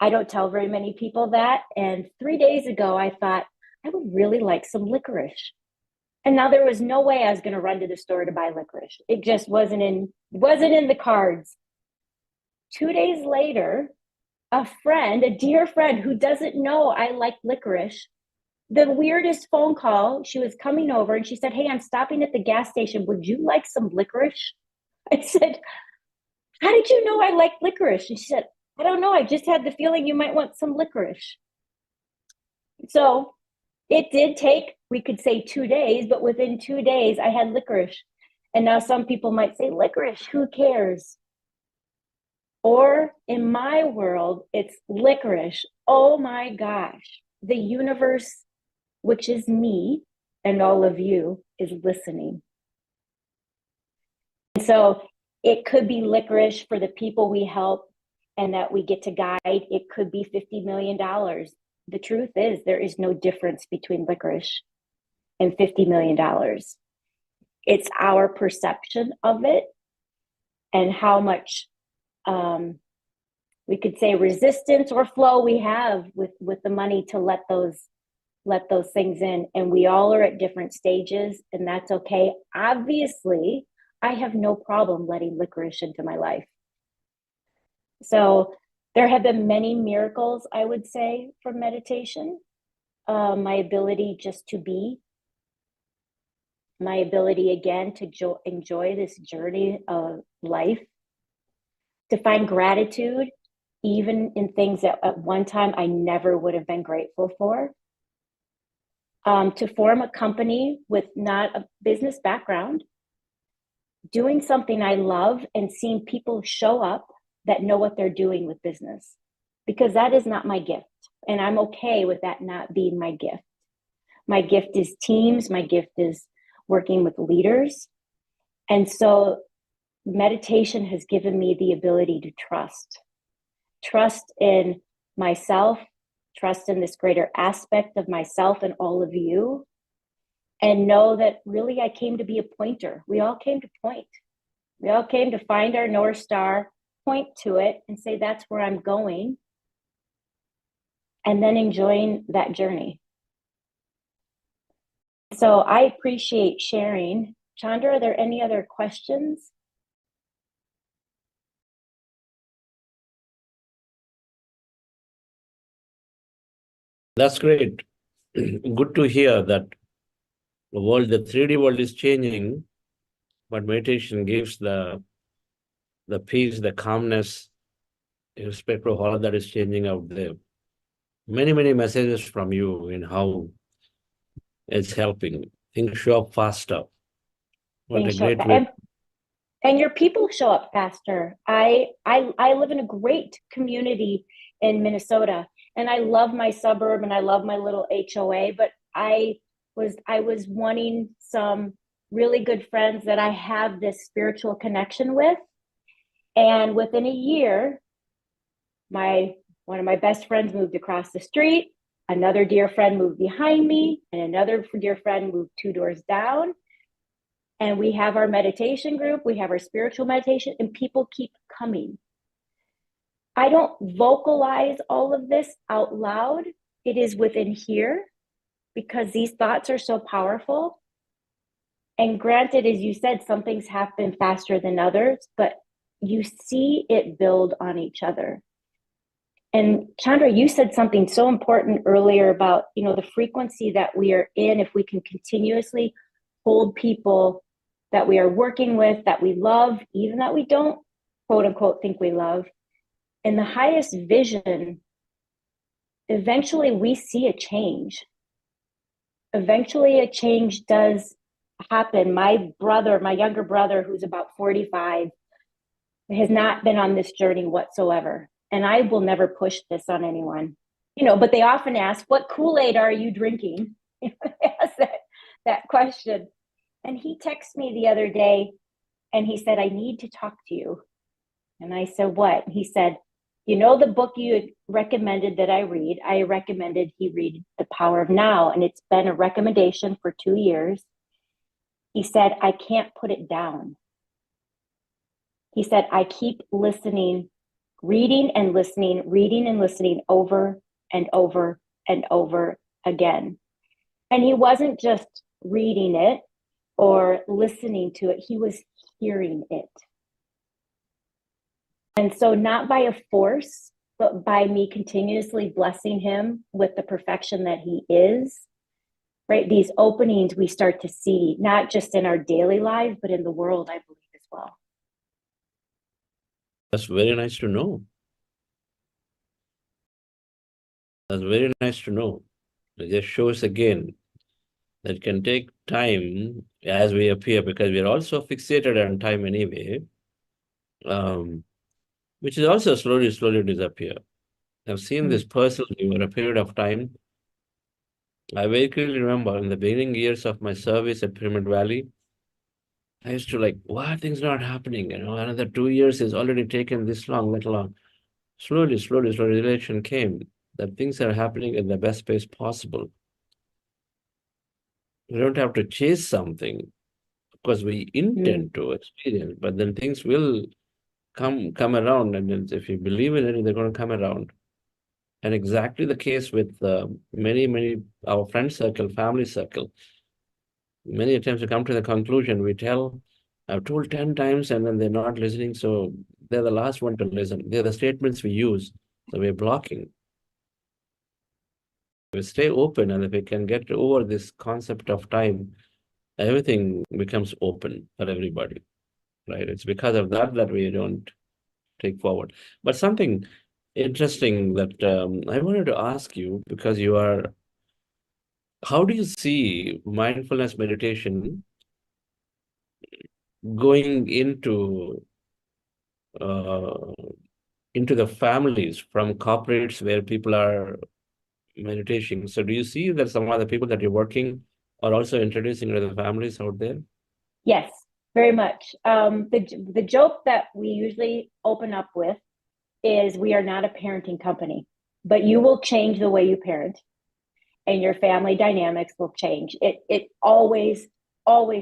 I don't tell very many people that. And 3 days ago, I thought, I would really like some licorice. And now there was no way I was going to run to the store to buy licorice. It just wasn't in the cards. 2 days later, a dear friend who doesn't know I like licorice, the weirdest phone call, she was coming over and she said, hey, I'm stopping at the gas station. Would you like some licorice? I said, how did you know I like licorice? And she said, I don't know. I just had the feeling you might want some licorice. So it did take, we could say 2 days, but within 2 days I had licorice. And now some people might say, licorice, who cares? Or in my world, it's licorice. Oh my gosh, the universe, which is me and all of you, is listening. And so it could be licorice for the people we help. and that we get to guide. It could be $50 million. The truth is, there is no difference between licorice and $50 million. It's our perception of it and how much we could say resistance or flow we have with the money to let those things in. And we all are at different stages, and that's okay. Obviously, I have no problem letting licorice into my life. So there have been many miracles, I would say, from meditation. My ability just to be, my ability again to enjoy this journey of life, to find gratitude even in things that at one time I never would have been grateful for, to form a company with not a business background, doing something I love and seeing people show up that know what they're doing with business, because that is not my gift. And I'm okay with that not being my gift. My gift is teams. My gift is working with leaders. And so meditation has given me the ability to trust in myself, trust in this greater aspect of myself and all of you, and know that really I came to be a pointer. We all came to point. We all came to find our North Star, point to it, and say, that's where I'm going, and then enjoying that journey. So I appreciate sharing. Chandra, are there any other questions? That's great. Good to hear that the world, the 3D world is changing, but meditation gives the peace, the calmness, irrespective of all that is changing out there. Many, many messages from you in how it's helping. Things show up faster. What a great way. And your people show up faster. I live in a great community in Minnesota, and I love my suburb and I love my little HOA, but I was wanting some really good friends that I have this spiritual connection with. And within a year, one of my best friends moved across the street, another dear friend moved behind me, and another dear friend moved 2 doors down. And we have our meditation group, we have our spiritual meditation, and people keep coming. I don't vocalize all of this out loud. It is within here, because these thoughts are so powerful. And granted, as you said, some things happen faster than others, but you see it build on each other. And Chandra, you said something so important earlier about, the frequency that we are in. If we can continuously hold people that we are working with, that we love, even that we don't, quote unquote, think we love, in the highest vision, eventually we see a change. Eventually a change does happen. My younger brother, who's about 45, has not been on this journey whatsoever. And I will never push this on anyone, but they often ask, what Kool-Aid are you drinking? They ask that question. And he texted me the other day and he said, I need to talk to you. And I said, what? He said, the book you had recommended that I read, I recommended he read The Power of Now. And it's been a recommendation for 2 years. He said, I can't put it down. He said, I keep listening, reading and listening over and over and over again. And he wasn't just reading it or listening to it, he was hearing it. And so not by a force, but by me continuously blessing him with the perfection that he is, right? These openings we start to see, not just in our daily lives, but in the world, I believe, as well. That's very nice to know. That's very nice to know. It just shows again that it can take time as we appear, because we are also fixated on time anyway, which is also slowly disappear. I've seen this personally over a period of time. I very clearly remember in the beginning years of my service at Pyramid Valley, I used to why are things not happening? Another 2 years is already taken this long, that long. slowly, realization came that things are happening in the best pace possible. We don't have to chase something because we intend to experience, but then things will come around, and then if you believe in it, they're going to come around. And exactly the case with many our friend circle, family circle. Many attempts to come to the conclusion, I've told 10 times and then they're not listening, so they're the last one to listen. They're the statements we use, so we're blocking. We stay open, and if we can get over this concept of time, everything becomes open for everybody, right? It's because of that we don't take forward. But something interesting that I wanted to ask you, because how do you see mindfulness meditation going into the families from corporates where people are meditating? So do you see that some of the people that you're working are also introducing to the families out there? Yes, very much. The joke that we usually open up with is we are not a parenting company, but you will change the way you parent and your family dynamics will change. It always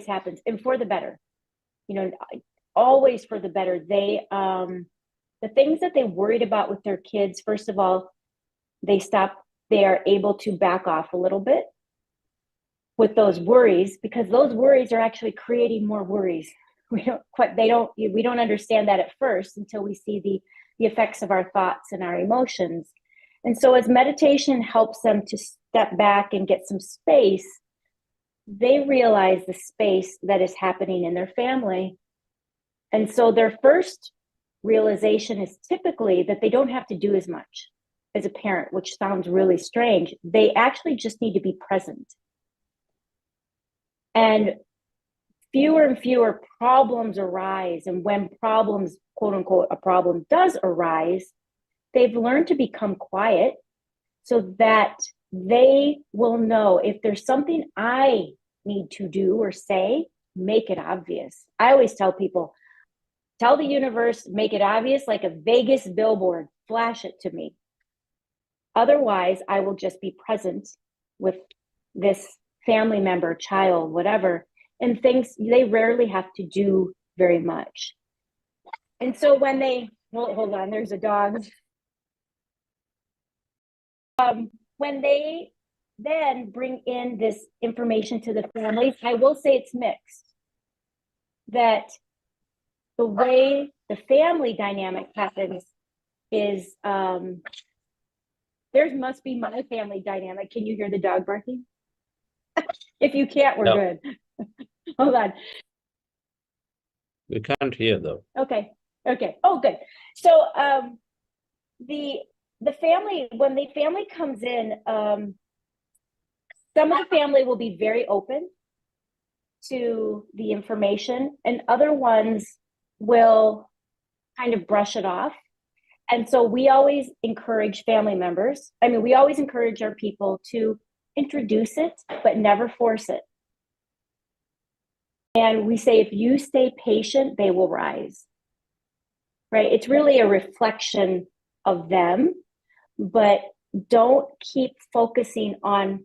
happens, and for the better, always for the better. The things that they worried about with their kids, first of all, they are able to back off a little bit with those worries, because those worries are actually creating more worries. We don't understand that at first until we see the effects of our thoughts and our emotions. And so as meditation helps them to step back and get some space, they realize the space that is happening in their family. And so their first realization is typically that they don't have to do as much as a parent, which sounds really strange. They actually just need to be present. And fewer problems arise. And when problems, quote unquote, a problem does arise, they've learned to become quiet so that they will know if there's something I need to do or say, make it obvious. I always tell people, tell the universe, make it obvious like a Vegas billboard, flash it to me. Otherwise, I will just be present with this family member, child, whatever, and things they rarely have to do very much. And so when hold on, there's a dog. When they then bring in this information to the families, I will say it's mixed. That the way the family dynamic happens is, there must be my family dynamic. Can you hear the dog barking? If you can't, we're good. Hold on. We can't hear though. Okay. Oh, good. So the family, when the family comes in, some of the family will be very open to the information, and other ones will kind of brush it off. And so we always encourage family members. We always encourage our people to introduce it, but never force it. And we say, if you stay patient, they will rise, right? It's really a reflection of them, but don't keep focusing on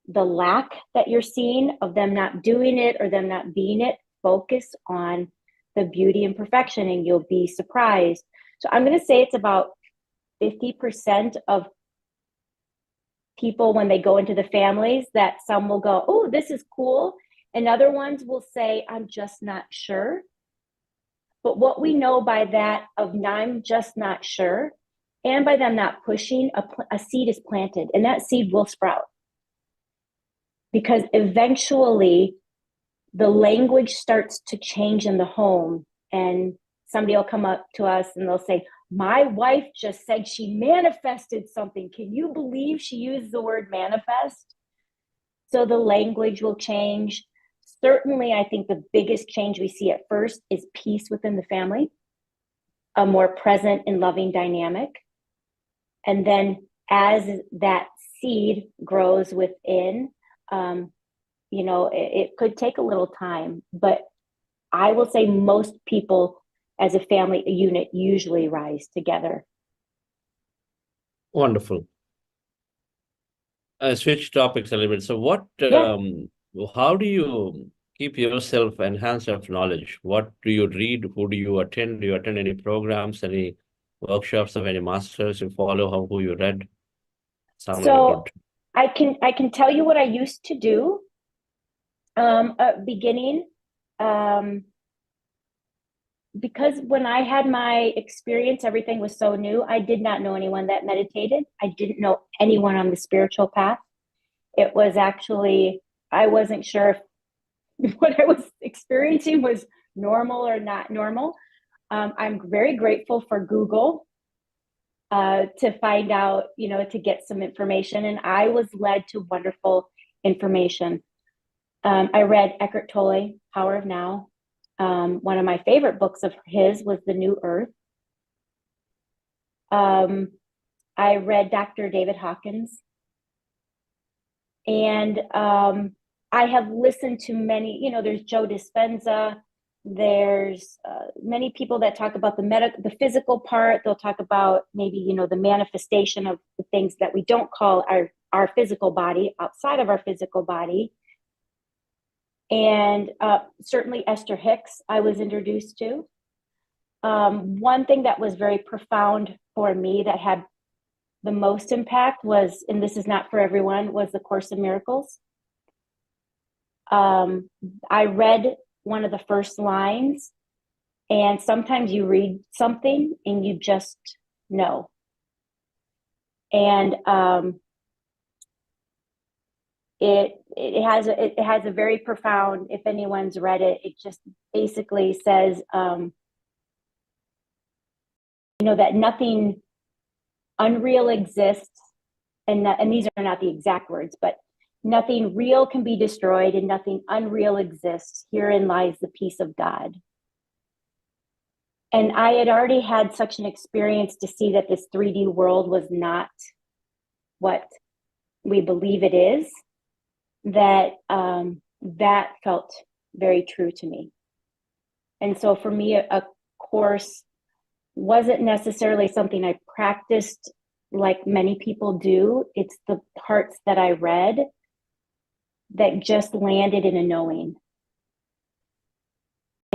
the lack that you're seeing of them not doing it or them not being it. Focus on the beauty and perfection, and you'll be surprised. So I'm going to say it's about 50% of people when they go into the families that some will go, oh, this is cool. And other ones will say, I'm just not sure. But what we know by that of I'm just not sure, and by them not pushing, a seed is planted, and that seed will sprout. Because eventually the language starts to change in the home, and somebody will come up to us and they'll say, my wife just said she manifested something. Can you believe she used the word manifest? So the language will change. Certainly, I think the biggest change we see at first is peace within the family, a more present and loving dynamic. And then as that seed grows within, it could take a little time, but I will say most people as a family unit usually rise together. Wonderful. Switch topics a little bit. So Yeah. how do you keep yourself enhanced of knowledge? What do you read? Who do you attend? Do you attend any programs, any workshops of any masters you follow? Who you read? Sound like a So good. I can tell you what I used to do. Beginning, because when I had my experience, everything was so new. I did not know anyone that meditated. I didn't know anyone on the spiritual path. It was actually, I wasn't sure if what I was experiencing was normal or not normal. I'm very grateful for Google to find out, to get some information. And I was led to wonderful information. I read Eckhart Tolle, Power of Now. One of my favorite books of his was The New Earth. I read Dr. David Hawkins. And I have listened to many, there's Joe Dispenza. There's many people that talk about the physical part. They'll talk about maybe, the manifestation of the things that we don't call our physical body outside of our physical body. And certainly Esther Hicks, I was introduced to. One thing that was very profound for me that had the most impact was, and this is not for everyone, was the Course in Miracles. I read one of the first lines, and sometimes you read something and you just know. And it has a very profound, if anyone's read it, it just basically says, that nothing unreal exists, and these are not the exact words, but nothing real can be destroyed and nothing unreal exists. Herein lies the peace of God. And I had already had such an experience to see that this 3D world was not what we believe it is, that that felt very true to me. And so for me, a course wasn't necessarily something I practiced like many people do. It's the parts that I read that just landed in a knowing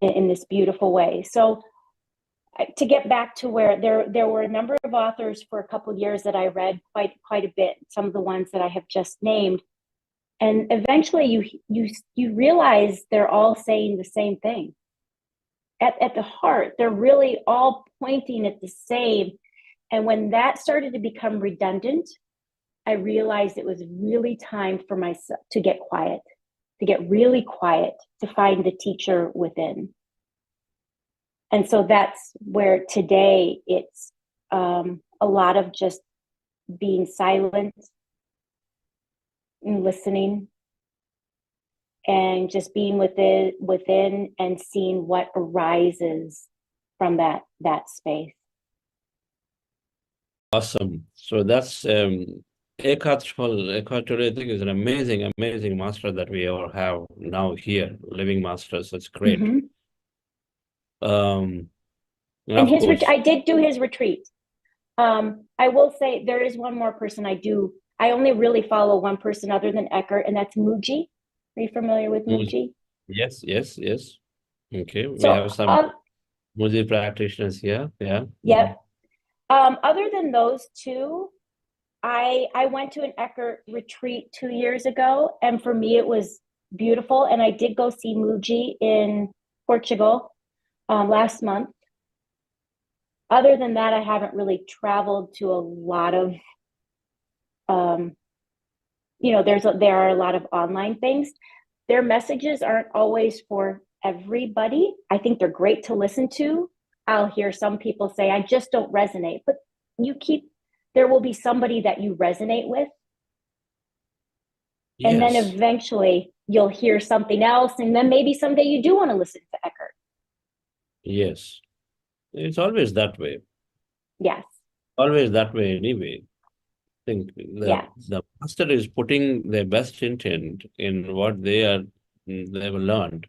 in this beautiful way. So to get back to where there were a number of authors for a couple of years that I read quite a bit, some of the ones that I have just named. And eventually you realize they're all saying the same thing. At the heart, they're really all pointing at the same. And when that started to become redundant, I realized it was really time for myself to get quiet, to get really quiet, to find the teacher within. And so that's where today it's a lot of just being silent and listening, and just being within and seeing what arises from that space. Awesome. So that's Eckhart Tolle. Eckhart Tolle, I think, is an amazing master that we all have now here, living masters. That's great. Mm-hmm. And of course, I did do his retreat. I will say there is one more person I only really follow one person other than Eckhart, and that's Mooji. Are you familiar with Mooji? Yes. Okay, we So, have some Mooji practitioners here. Yeah. Yep. Other than those two, I went to an Eckhart retreat 2 years ago, and for me it was beautiful. And I did go see Mooji in Portugal last month. Other than that, I haven't really traveled to a lot of, there are a lot of online things. Their messages aren't always for everybody. I think they're great to listen to. I'll hear some people say, I just don't resonate, but there will be somebody that you resonate with. Yes. And then eventually you'll hear something else. And then maybe someday you do want to listen to Eckhart. Yes. It's always that way. Yes. Always that way anyway. I think the master is putting their best intent in what they've learned.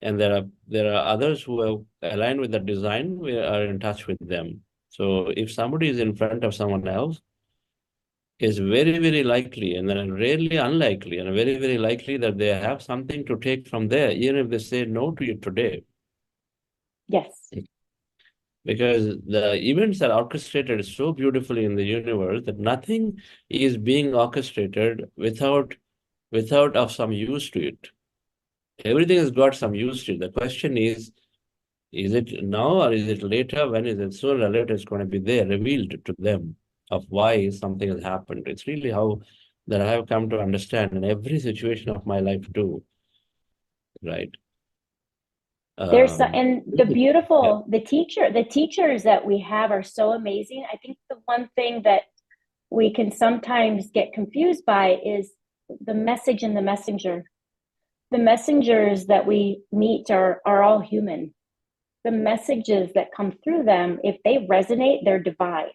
And there are others who have aligned with the design. We are in touch with them. So if somebody is in front of someone else, is very, very likely, and then rarely unlikely, and very, very likely that they have something to take from there, even if they say no to you today. Yes. Because the events are orchestrated so beautifully in the universe that nothing is being orchestrated without of some use to it. Everything has got some use to it. The question is it now or is it later? When is it? Sooner or later it's going to be there, revealed to them of why something has happened. It's really how that I have come to understand in every situation of my life too, right? There's and the beautiful, yeah. the teachers that we have are so amazing. I think the one thing that we can sometimes get confused by is the message and the messenger. The messengers that we meet are all human. The messages that come through them, if they resonate, they're divine.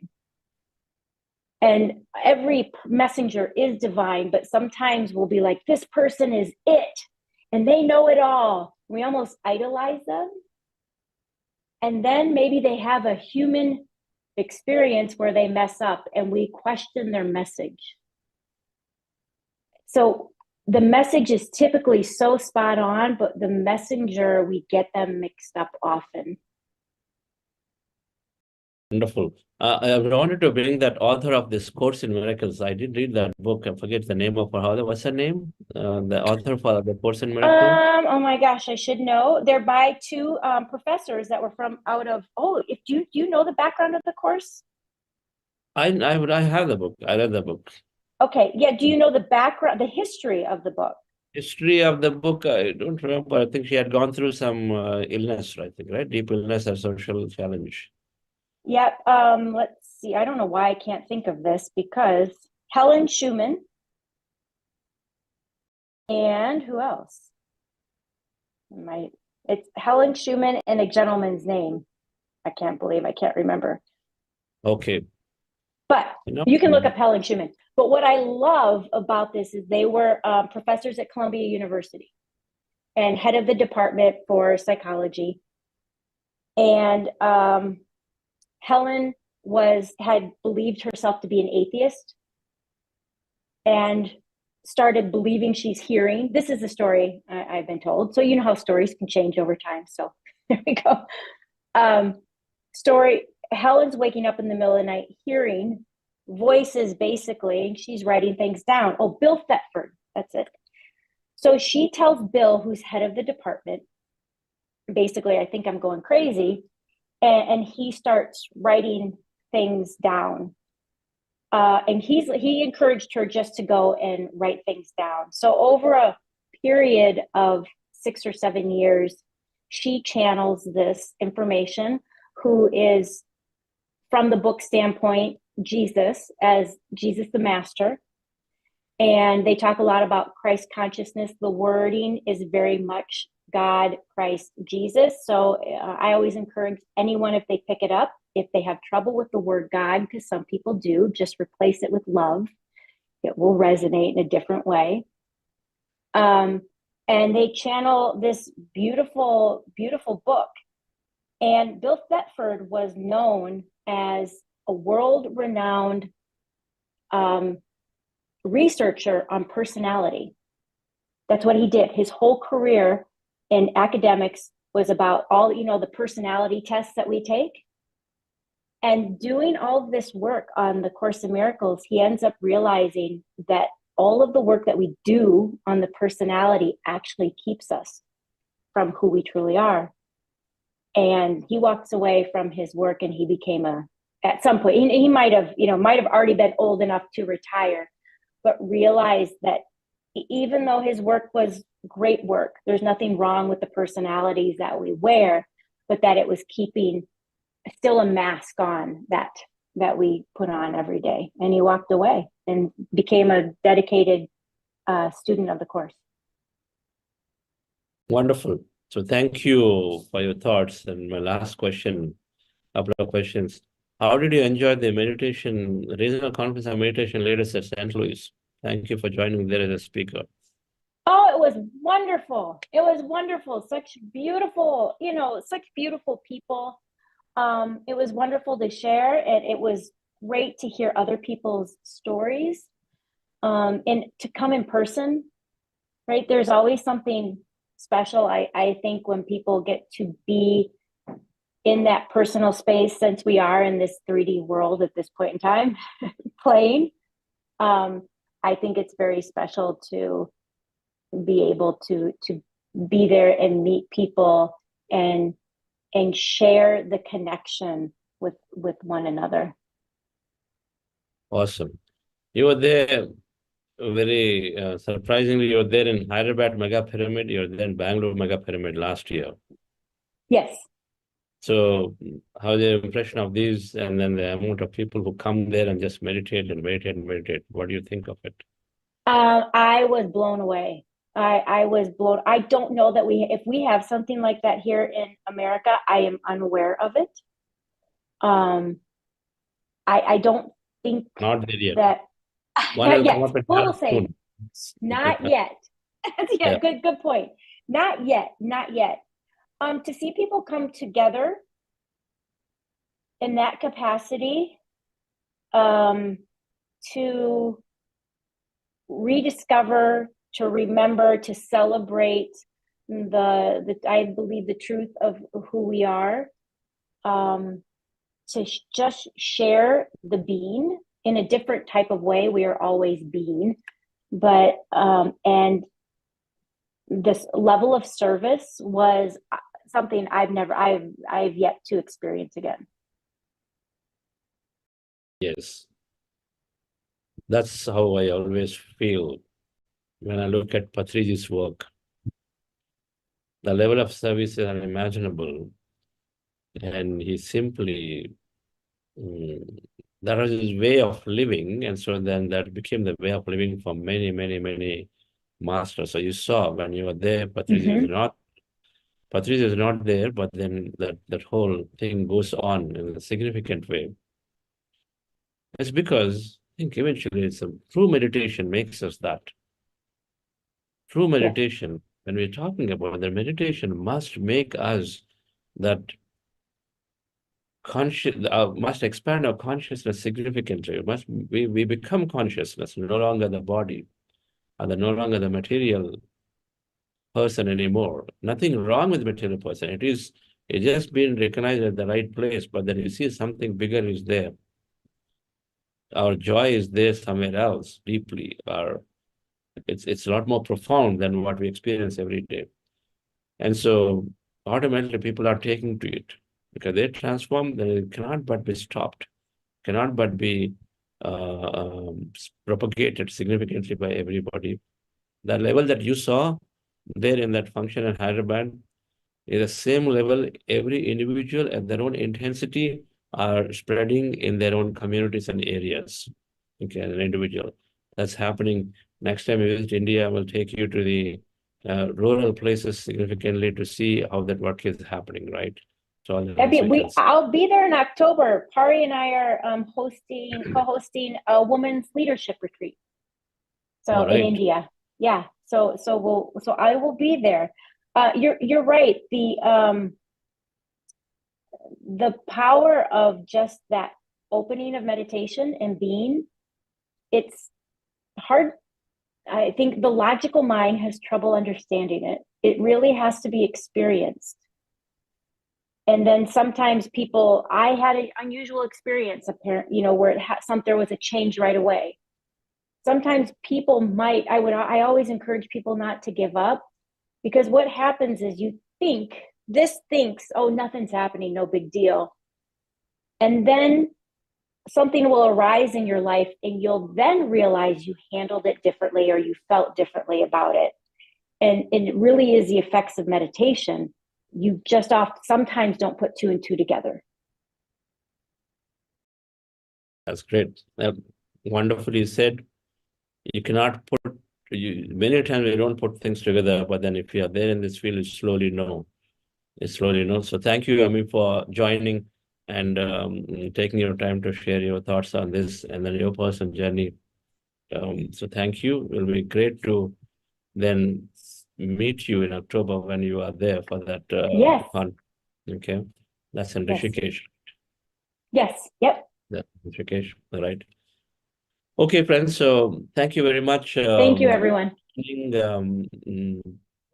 And every messenger is divine, but sometimes we'll be like, this person is it, and they know it all. We almost idolize them. And then maybe they have a human experience where they mess up and we question their message. So the message is typically so spot on, but the messenger, we get them mixed up often. Wonderful. I wanted to bring that author of this Course in Miracles. I did read that book. I forget the name of her. What's her name? The author for the Course in Miracles. Oh my gosh, I should know. They're by two professors that were from out of. Oh, if do you know the background of the course? I have the book. I read the book. Okay, yeah. Do you know the background, the history of the book? History of the book, I don't remember. I think she had gone through some illness, I think, right? Deep illness or social challenge. Yep. Let's see. I don't know why I can't think of this, because Helen Schumann and who else? It's Helen Schumann and a gentleman's name. I can't remember. Okay. But you can look up Helen Schumann. But what I love about this is they were professors at Columbia University and head of the department for psychology. And Helen had believed herself to be an atheist and started believing she's hearing. This is the story I've been told. So you know how stories can change over time. So there we go. Helen's waking up in the middle of the night hearing voices, basically. She's writing things down. Oh, Bill Thetford, that's it. So she tells Bill, who's head of the department, basically, I think I'm going crazy. And he starts writing things down. And he encouraged her just to go and write things down. So over a period of 6 or 7 years, she channels this information, who is, from the book standpoint, Jesus, as Jesus the Master. And they talk a lot about Christ consciousness. The wording is very much God, Christ, Jesus. So I always encourage anyone, if they pick it up, if they have trouble with the word God, because some people do, just replace it with love. It will resonate in a different way. And they channel this beautiful, beautiful book. And Bill Thetford was known as a world-renowned researcher on personality. That's what he did. His whole career in academics was about all, the personality tests that we take. And doing all of this work on the Course in Miracles, he ends up realizing that all of the work that we do on the personality actually keeps us from who we truly are. And he walks away from his work, and he became at some point, he might have already been old enough to retire, but realized that even though his work was great work, there's nothing wrong with the personalities that we wear, but that it was keeping still a mask on that we put on every day. And he walked away and became a dedicated student of the course. Wonderful. So thank you for your thoughts. And my last question, couple of questions. How did you enjoy the regional conference of meditation leaders at St. Louis? Thank you for joining there as a speaker. Oh, it was wonderful. It was wonderful. Such beautiful people. It was wonderful to share. And it was great to hear other people's stories, and to come in person, right? There's always something special. I think when people get to be in that personal space, since we are in this 3D world at this point in time, playing, I think it's very special to be able to be there and meet people and share the connection with one another. Awesome. You were there very surprisingly, you were there in Hyderabad Mega Pyramid, you were there in Bangalore Mega Pyramid last year. Yes. So how's your impression of these, and then the amount of people who come there and just meditate and meditate and meditate? What do you think of it? I was blown away. I was blown. I don't know that if we have something like that here in America, I am unaware of it. I don't think Not there yet. that One not will yet. come up in We'll time say soon. not yet. Yeah. Good point. Not yet. To see people come together in that capacity, to rediscover, to remember, to celebrate I believe the truth of who we are, to just share the being in a different type of way. We are always being, but and this level of service was something I've yet to experience again. Yes. That's how I always feel when I look at Patriji's work. The level of service is unimaginable. And he simply, that was his way of living. And so then that became the way of living for many, many, many masters. So you saw when you were there, Patriji is not there, but then that whole thing goes on in a significant way. It's because I think eventually it's true meditation makes us that. True meditation, when we're talking about the meditation, must make us that conscious, must expand our consciousness significantly. We become consciousness, no longer the body, and no longer the material person anymore. Nothing wrong with the material person. It's just been recognized at the right place, but then you see something bigger is there. Our joy is there somewhere else, deeply. It's a lot more profound than what we experience every day. And so automatically people are taking to it because they transform, then it cannot but be stopped, cannot but be propagated significantly by everybody. The level that you saw there in that function in Hyderabad is the same level every individual at their own intensity are spreading in their own communities and areas. Okay, as an individual. That's happening. Next time you visit India, I will take you to the rural places significantly to see how that work is happening, right? So I'll be there in October. Pari and I are co-hosting a women's leadership retreat. So in India, yeah. So I will be there. You're right. The power of just that opening of meditation and being, it's hard. I think the logical mind has trouble understanding it. It really has to be experienced. And then sometimes I had an unusual experience, where there was a change right away. Sometimes people I always encourage people not to give up, because what happens is this thinks, oh, nothing's happening, no big deal. And then something will arise in your life and you'll then realize you handled it differently or you felt differently about it. And it really is the effects of meditation. You just sometimes don't put two and two together. That's great. Wonderfully said. You cannot many times we don't put things together, but then if you are there in this field, you slowly know. So thank you, Ami, for joining and taking your time to share your thoughts on this and then your personal journey. So thank you. It will be great to then meet you in October when you are there for that. Yes. Okay. That's in Rishikesh. Yes. Yep. That's Shikesh, all right. Okay, friends, so thank you very much. Thank you, everyone.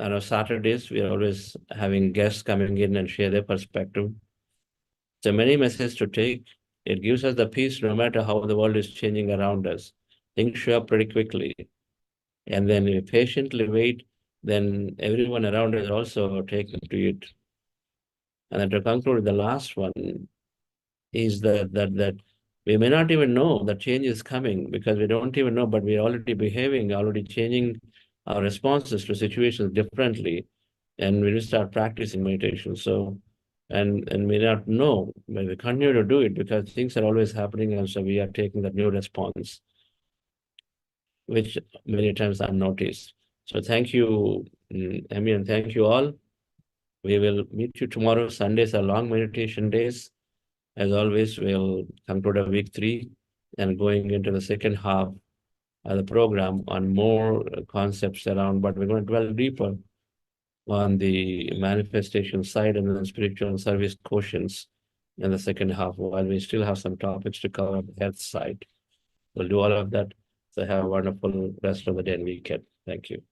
On our Saturdays, we are always having guests coming in and share their perspective. So many messages to take. It gives us the peace no matter how the world is changing around us. Things show up pretty quickly. And then we patiently wait, then everyone around us also taken to it. And then to conclude, the last one is that we may not even know that change is coming because we don't even know, but we're already behaving, already changing our responses to situations differently. And we will start practicing meditation. So, and we not know, but we continue to do it because things are always happening. And so we are taking that new response, which many times are noticed. So thank you, Emmy, and thank you all. We will meet you tomorrow. Sundays are long meditation days. As always, we'll conclude our week 3 and going into the second half of the program on more concepts around, but we're going to dwell deeper on the manifestation side and then spiritual and service quotients in the second half, while we still have some topics to cover on the health side. We'll do all of that. So have a wonderful rest of the day and weekend. Thank you.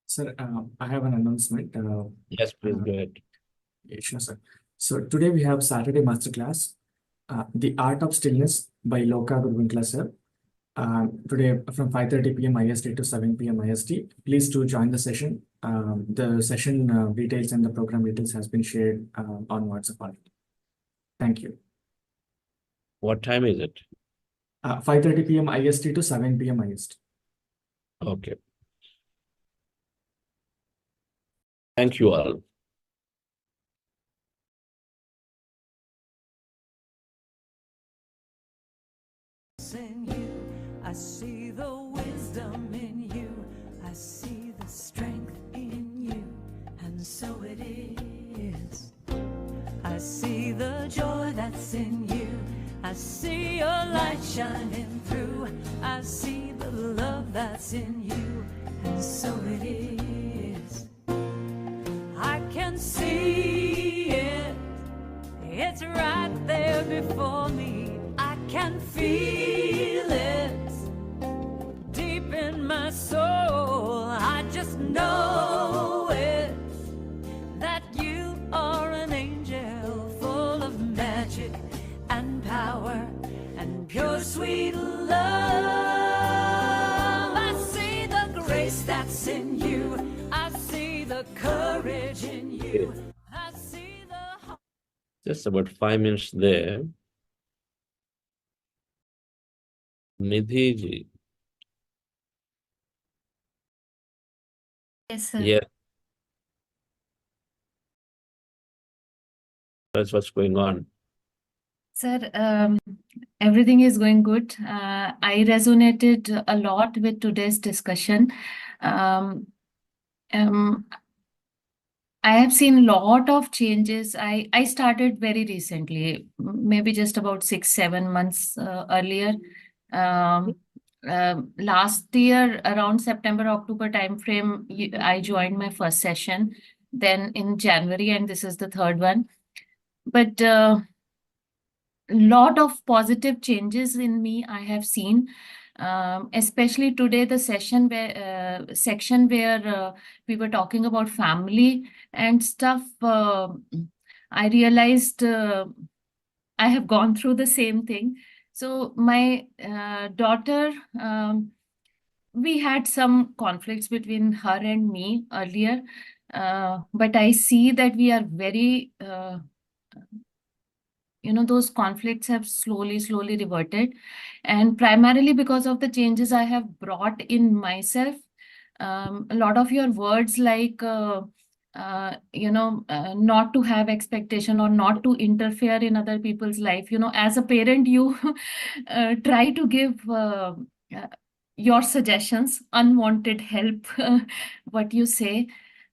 Sir, I have an announcement. Yes, please go ahead. Sure, sir. So today we have Saturday Masterclass, The Art of Stillness by Loka Gurvinkla sir. Today from 5:30 p.m. IST to 7 p.m. IST. Please do join the session. The session details and the program details has been shared on WhatsApp already. Thank you. What time is it? 5:30 p.m. IST to 7 p.m. IST. Okay. Thank you all. In you, I see the wisdom in you, I see the strength in you, and so it is. I see the joy that's in you, I see your light shining through, I see the love that's in you, and so it is. I can see it, it's right there before me. I can feel it deep in my soul. I just know it, that you are an angel full of magic and power and pure sweet love. I see the grace that's in you, I see the courage in you, I see the... Just about 5 minutes there. Nidhi ji. Yes, sir. Yeah. That's what's going on. Sir, everything is going good. I resonated a lot with today's discussion. I have seen a lot of changes. I started very recently, maybe just about 6-7 months earlier. Last year, around September, October timeframe, I joined my first session. Then in January, and this is the third one. But lot of positive changes in me I have seen, especially today the section where we were talking about family and stuff. I realized I have gone through the same thing. So my daughter, we had some conflicts between her and me earlier, but I see that we are very those conflicts have slowly reverted, and primarily because of the changes I have brought in myself. A lot of your words like not to have expectation or not to interfere in other people's life. As a parent, you try to give your suggestions, unwanted help, what you say.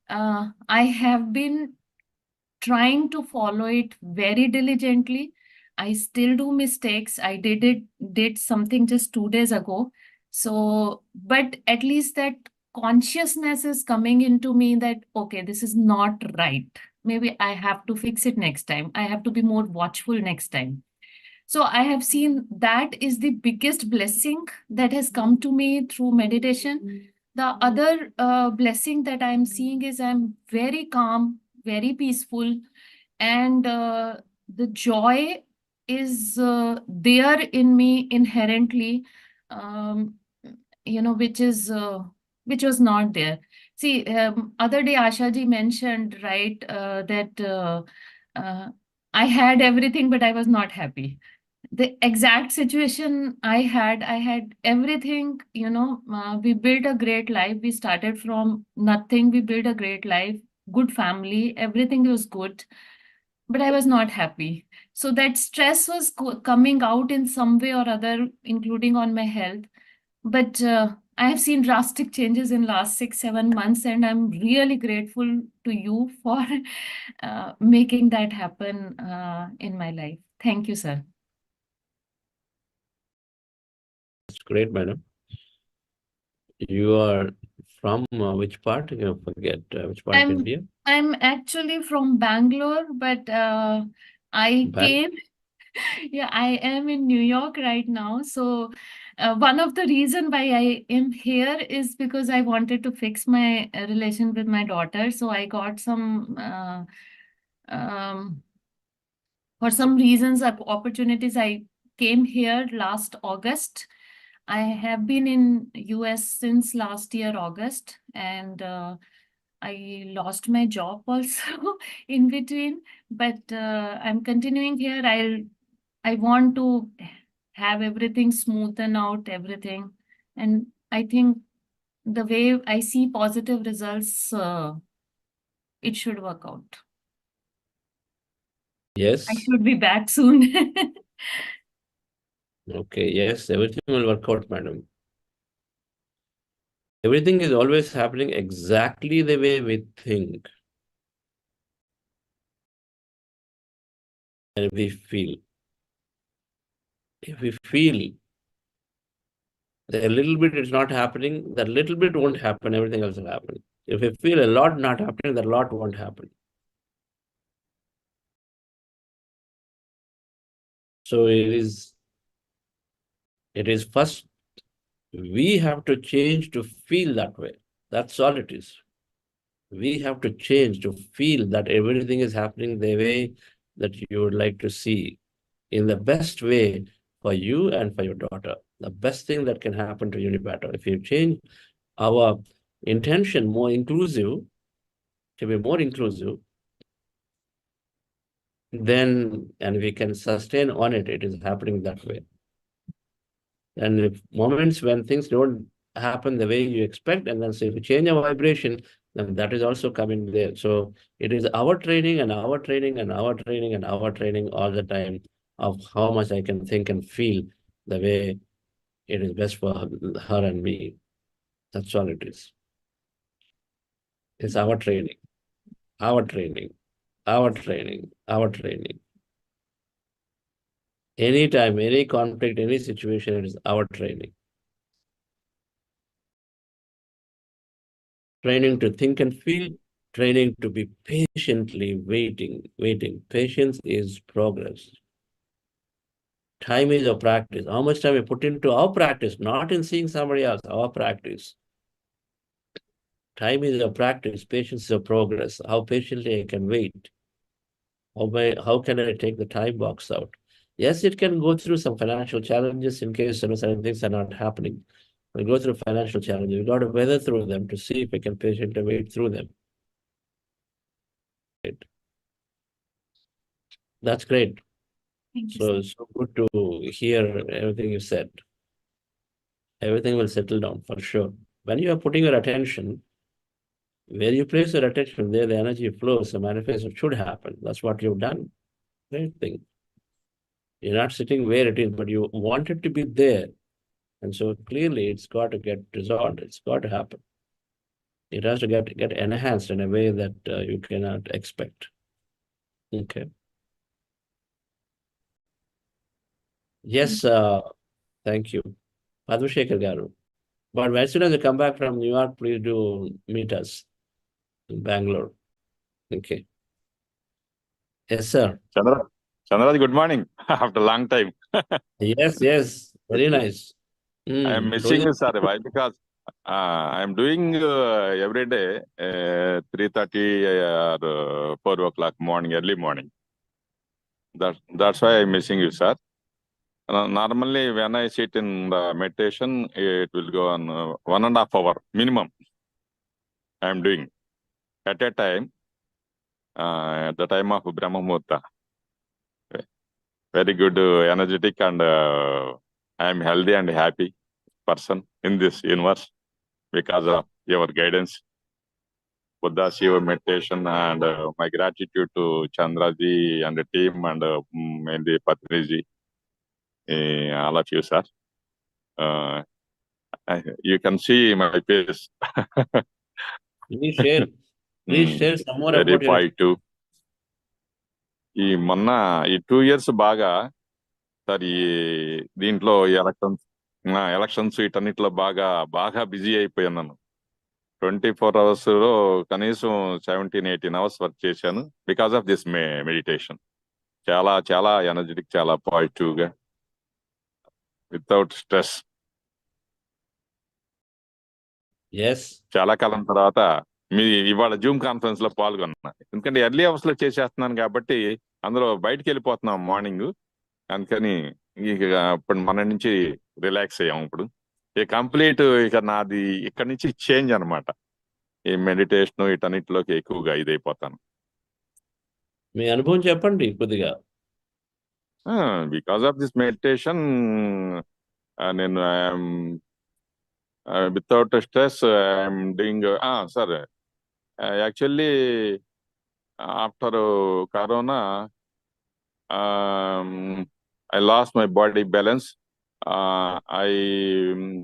I have been trying to follow it very diligently. I still do mistakes. I did something just 2 days ago. So, but at least that consciousness is coming into me that, okay, this is not right. Maybe I have to fix it next time. I have to be more watchful next time. So I have seen that is the biggest blessing that has come to me through meditation. The other blessing that I'm seeing is I'm very calm, very peaceful, and the joy is there in me inherently, um, which was not there. See, other day Asha ji mentioned, right, that I had everything, but I was not happy. The exact situation I had everything, we built a great life. We started from nothing. We built a great life, good family, everything was good, but I was not happy. So that stress was coming out in some way or other, including on my health. But I have seen drastic changes in last 6-7 months, and I'm really grateful to you for making that happen in my life. Thank you, sir. That's great, madam. You are from which part? You forget which part of India? I'm actually from Bangalore, but I came. Yeah, I am in New York right now. So one of the reason why I am here is because I wanted to fix my relation with my daughter. So I got some for some reasons, opportunities. I came here last August. I have been in US since last year, August, and I lost my job also in between, but I'm continuing here. I want to have everything smoothen out, everything. And I think the way I see positive results, it should work out. Yes. I should be back soon. Okay, yes, everything will work out, madam. Everything is always happening exactly the way we think. And we feel. If we feel that a little bit is not happening, that little bit won't happen, everything else will happen. If we feel a lot not happening, that lot won't happen. So it is first, we have to change to feel that way. That's all it is. We have to change to feel that everything is happening the way that you would like to see, in the best way for you and for your daughter. The best thing that can happen to Unipattern. If you change our intention more inclusive, to be more inclusive, then, and we can sustain on it, it is happening that way. And if moments when things don't happen the way you expect, and then say if you change our vibration, then that is also coming there. So it is our training and our training and our training and our training all the time of how much I can think and feel the way it is best for her and me. That's all it is. It's our training, our training, our training, our training. Anytime, any conflict, any situation, it is our training. Training to think and feel, training to be patiently waiting. Patience is progress. Time is a practice. How much time we put into our practice, not in seeing somebody else, our practice. Time is a practice, patience is a progress. How patiently I can wait. How can I take the time box out? Yes, it can go through some financial challenges in case certain things are not happening. We go through financial challenges. We got to weather through them to see if we can patiently wait through them. That's great. Thank you, So sir. so good to hear everything you said. Everything will settle down for sure. When you are putting your attention, where you place your attention, there the energy flows, the manifestation should happen. That's what you've done. Great thing. You're not sitting where it is, but you want it to be there. And so clearly it's got to get resolved. It's got to happen. It has to get enhanced in a way that you cannot expect. Okay. Yes, thank you. Padmashekhar Garu. But as soon as you come back from New York, please do meet us in Bangalore. Okay. Yes, sir. Chandra, good morning. After a long time. Yes, very nice. I am Mm, missing those you, sir. Why? Because I am doing every day 3:30 or 4 o'clock morning, early morning. That's why I am missing you, sir. Normally, when I sit in the meditation, it will go on 1.5 hour minimum. I am doing at a time, at the time of Brahma Muhurta. Very good, energetic, and I am healthy and happy person in this universe because of your guidance, Buddha Shiva meditation, and my gratitude to Chandraji and the team, and mainly Patriji, all of you, sir. You can see my face. please share some more Very about your positive. ఈ మొన్న ఈ 2 years బాగా sir ఈ దీంట్లో elections వీటన్నిటిలో బాగా busy అయిపోయాను. 24 hours లో కనీసం 17-18 hours వర్క్ చేశాను బికాస్ ఆఫ్ దిస్ మెడిటేషన్. చాలా చాలా ఎనర్జెటిక్, చాలా పాజిటివ్ గా, వితౌట్ స్ట్రెస్. చాలా కాలం తర్వాత మీ ఇవాళ జూమ్ కాన్ఫరెన్స్ లో పాల్గొన్నా. ఎందుకంటే ఎర్లీ అవర్స్ లో చేసేస్తున్నాను కాబట్టి అందులో బయటకు వెళ్ళిపోతున్నాం మార్నింగ్. అందుకని ఇక ఇప్పుడు మన నుంచి రిలాక్స్ అయ్యాం. ఇప్పుడు కంప్లీట్ ఇక నాది ఇక్కడ నుంచి చేంజ్ అనమాట. ఈ మెడిటేషన్ వీటన్నిటిలోకి ఎక్కువగా ఇదైపోతాను. మీ అనుభవం చెప్పండి కొద్దిగా. బికాస్ ఆఫ్ దిస్ మెడిటేషన్ నేను without stress I'm doing sir, actually after corona I lost my body balance.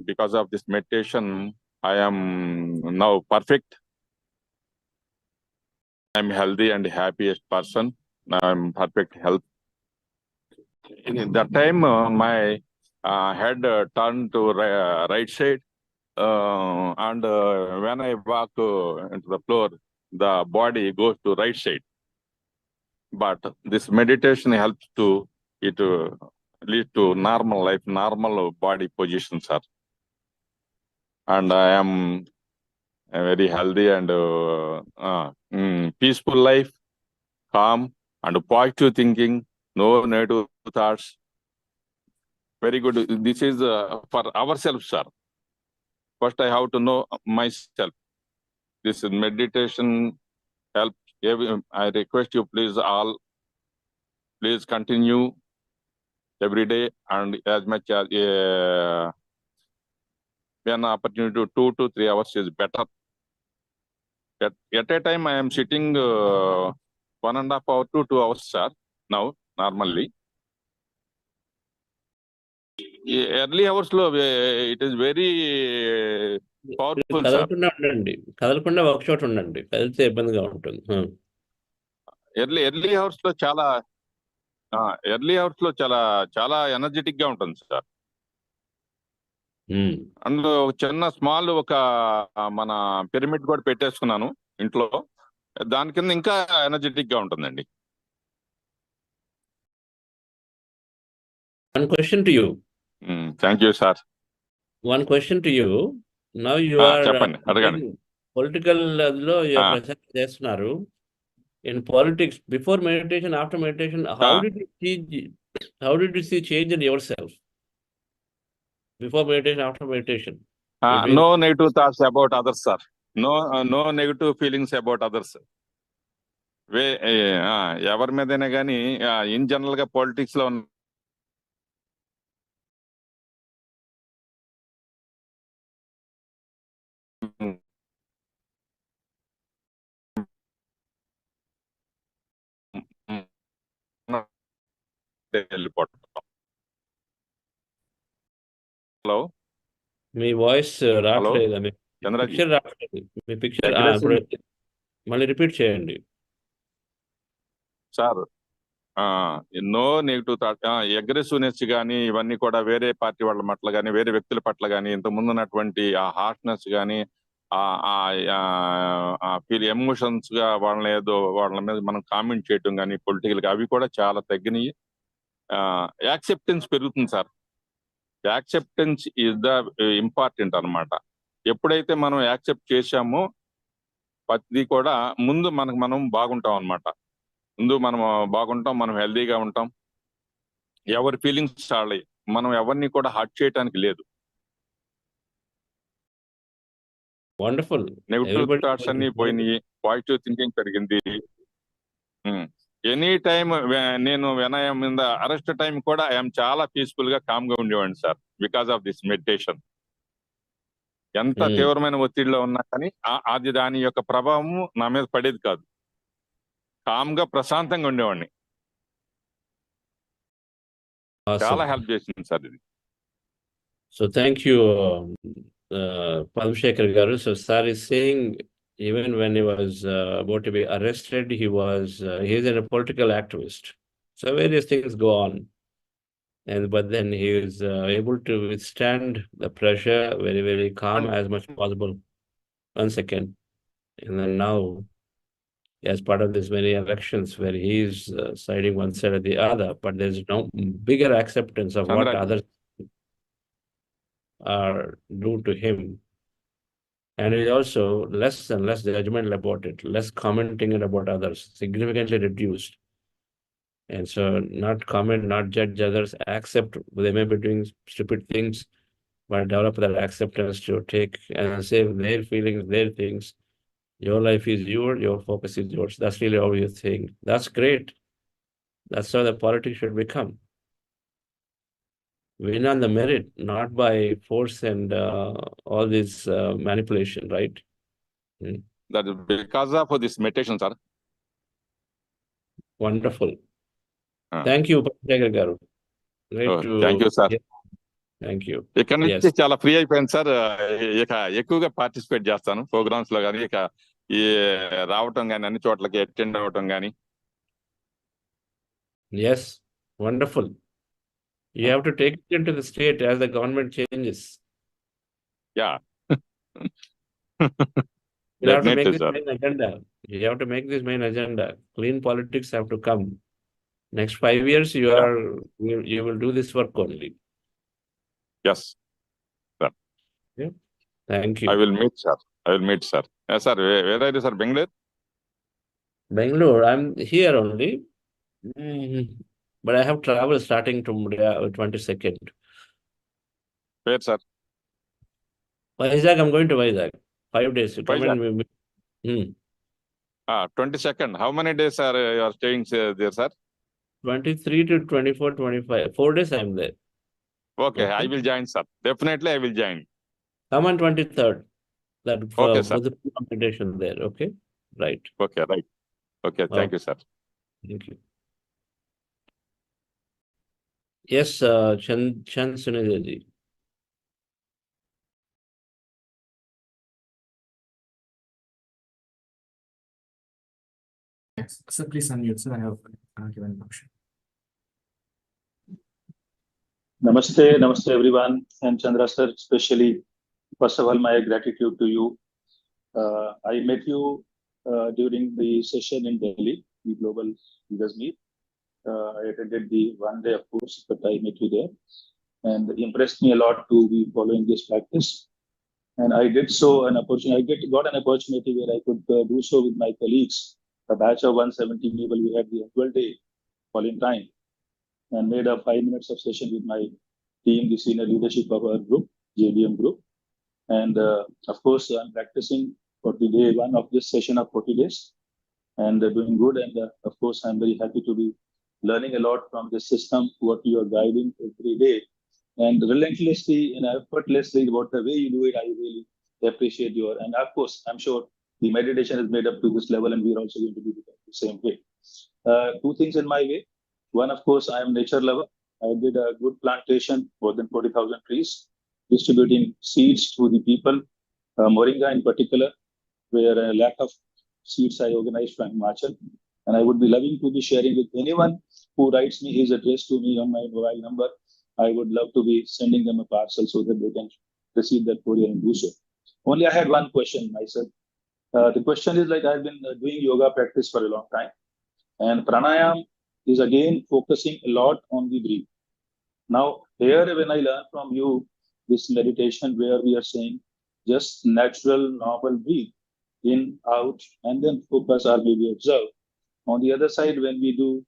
Because of this meditation I am now perfect. I'm healthy and happiest person. I'm perfect health. In that time my head turned to right side. And when I walk into the floor, the body goes to right side. But this meditation helps to lead to normal life, normal body position, sir. And I am a very healthy and peaceful life, calm and positive thinking, no negative thoughts. Very good. This is for ourselves, sir. First, I have to know myself. This meditation helps. I request you, please continue every day, and as much as an opportunity to 2 to 3 hours is better. At a time, I am sitting 1.5 hour to 2 hours, sir. Now, normally. Early hours లో it is very powerful, sir. కదలకుండా ఒక చోట ఉండండి, కదిలితే ఇబ్బందిగా ఉంటుంది. Early hours లో చాలా ఎనర్జెటిక్ గా ఉంటుంది సార్. అందులో చిన్న స్మాల్ ఒక మన పిరమిడ్ కూడా పెట్టేసుకున్నాను ఇంట్లో. దాని కింద ఇంకా ఎనర్జెటిక్ గా ఉంటుందండి. One question to you. Thank you, sir. One question to you. Now you are political లో ప్రచారం చేస్తున్నారు. In politics, before meditation, after meditation, how did you see change in yourself? Before meditation, after meditation. No negative thoughts about others, sir. No negative feelings about others. ఎవరి మీదైనా కానీ in general గా politics లో hello, మీ voice రావట్లేదు. Picture రావట్లేదు. మీ picture మళ్ళీ repeat చేయండి sir. ఎన్నో నెగిటివ్ థాట్, అగ్రెసివ్నెస్ కానీ ఇవన్నీ కూడా వేరే పార్టీ వాళ్ళ పట్ల కానీ, వేరే వ్యక్తుల పట్ల కానీ, ఇంతకుముందు ఉన్నటువంటి ఆ హార్ష్నెస్ కానీ, ఫీల్ ఎమోషన్స్ గా వాళ్ళ మీద మనం కామెంట్ చేయటం కానీ, పొలిటికల్ గా అవి కూడా చాలా తగ్గినాయి. యాక్సెప్టెన్స్ పెరుగుతుంది sir. Acceptance is the important అన్నమాట. ఎప్పుడైతే మనం యాక్సెప్ట్ చేశామో ప్రతిదీ కూడా ముందు మనం బాగుంటాం అన్నమాట. ముందు మనం బాగుంటాం, మనం హెల్దీగా ఉంటాం. ఎవరి ఫీలింగ్స్ చాలి, మనం ఎవరిని కూడా హర్ట్ చేయడానికి లేదు. వండర్ఫుల్. నెగిటివ్ థాట్స్ అన్ని పోయినాయి, పాజిటివ్ థింకింగ్ పెరిగింది. ఎనీ టైమ్ నేను వినయం మీద అరెస్ట్ టైం కూడా ఐఎమ్ చాలా పీస్ఫుల్ గా కామ్ గా ఉండేవాడిని sir, because of this meditation. ఎంత తీవ్రమైన ఒత్తిడిలో ఉన్నా కానీ అది దాని యొక్క ప్రభావం నా మీద పడేది కాదు. కామ్ గా ప్రశాంతంగా ఉండేవాడిని. చాలా హెల్ప్ చేసింది సార్ ఇది. So thank you, Padmashekar garu. So sir is saying even when he was about to be arrested, he is a political activist. So various things go on, but then he is able to withstand the pressure very, very calm as much possible. 1 second. And then now, as part of this many elections where he is siding one side or the other, but there's no bigger acceptance of what others are do to him. And he's also less and less judgmental about it, less commenting about others, significantly reduced. And so not comment, not judge others, accept they may be doing stupid things, but develop that acceptance to take and say their feelings, their things. Your life is yours, your focus is yours. That's really all you think. That's great. That's how the politics should become. Win on the merit, not by force and all this manipulation, right? That is because of this meditation, sir. Wonderful. Thank you, Padmashekar garu. Great to thank you, sir. Thank you. ఇక్కడ నుంచి చాలా free అయిపోయింది sir. ఇక ఎక్కువగా participate చేస్తాను programmes లో కానీ, ఇక ఈ రావటం కానీ, అన్ని చోట్లకి అటెండ్ అవ్వటం కానీ. Yes, wonderful. You have to take it into the state as the government changes. Yeah. You have to make this main agenda. You have to make this main agenda. Clean politics have to come. Next 5 years, you will do this work only. Yes, sir. Yeah. Thank you. I will meet, sir. Yes, sir. Where are you, sir? Bangalore. I'm here only. But I have travel starting tomorrow, 22nd. Where, sir? Vizag, I'm going to Vizag. 5 days. You come and 22nd. How many days are you are staying there, sir? 23 to 24, 25. 4 days I'm there. Okay, I will join, sir. Definitely, I will join. Come on 23rd. That okay, sir. For the meditation there. Okay, right. Okay, right. Okay, thank you, sir. Thank you. Yes, Chand Sunil ji. Yes, sir, please unmute, sir. I have given motion. Namaste everyone, and Chandra sir, especially. First of all, my gratitude to you. I met you during the session in Delhi, the Global Leaders Meet. I attended the one day, of course, but I met you there, and it impressed me a lot to be following this practice. And I did so an opportunity. I got an opportunity where I could do so with my colleagues. A batch of 170 people. We had the annual day following time, and made a 5 minutes of session with my team, the senior leadership of our group, JDM group. And of course, I'm practicing for the day one of this session of 40 days and doing good. And of course, I'm very happy to be learning a lot from this system, what you are guiding every day. And relentlessly and effortlessly, what the way you do it, I really appreciate your. And of course, I'm sure the meditation is made up to this level, and we're also going to do it the same way. 2 things in my way. One, of course, I am nature lover. I did a good plantation, more than 40,000 trees, distributing seeds to the people, moringa in particular, where a lack of seeds I organized from Himachal. And I would be loving to be sharing with anyone who writes me his address to me on my mobile number. I would love to be sending them a parcel so that they can receive that courier and do so. Only I had one question myself. The question is, like, I've been doing yoga practice for a long time, and pranayam is again focusing a lot on the breath. Now, here when I learn from you this meditation where we are saying just natural, normal breathe, in, out, and then focus or maybe observe. On the other side, when we do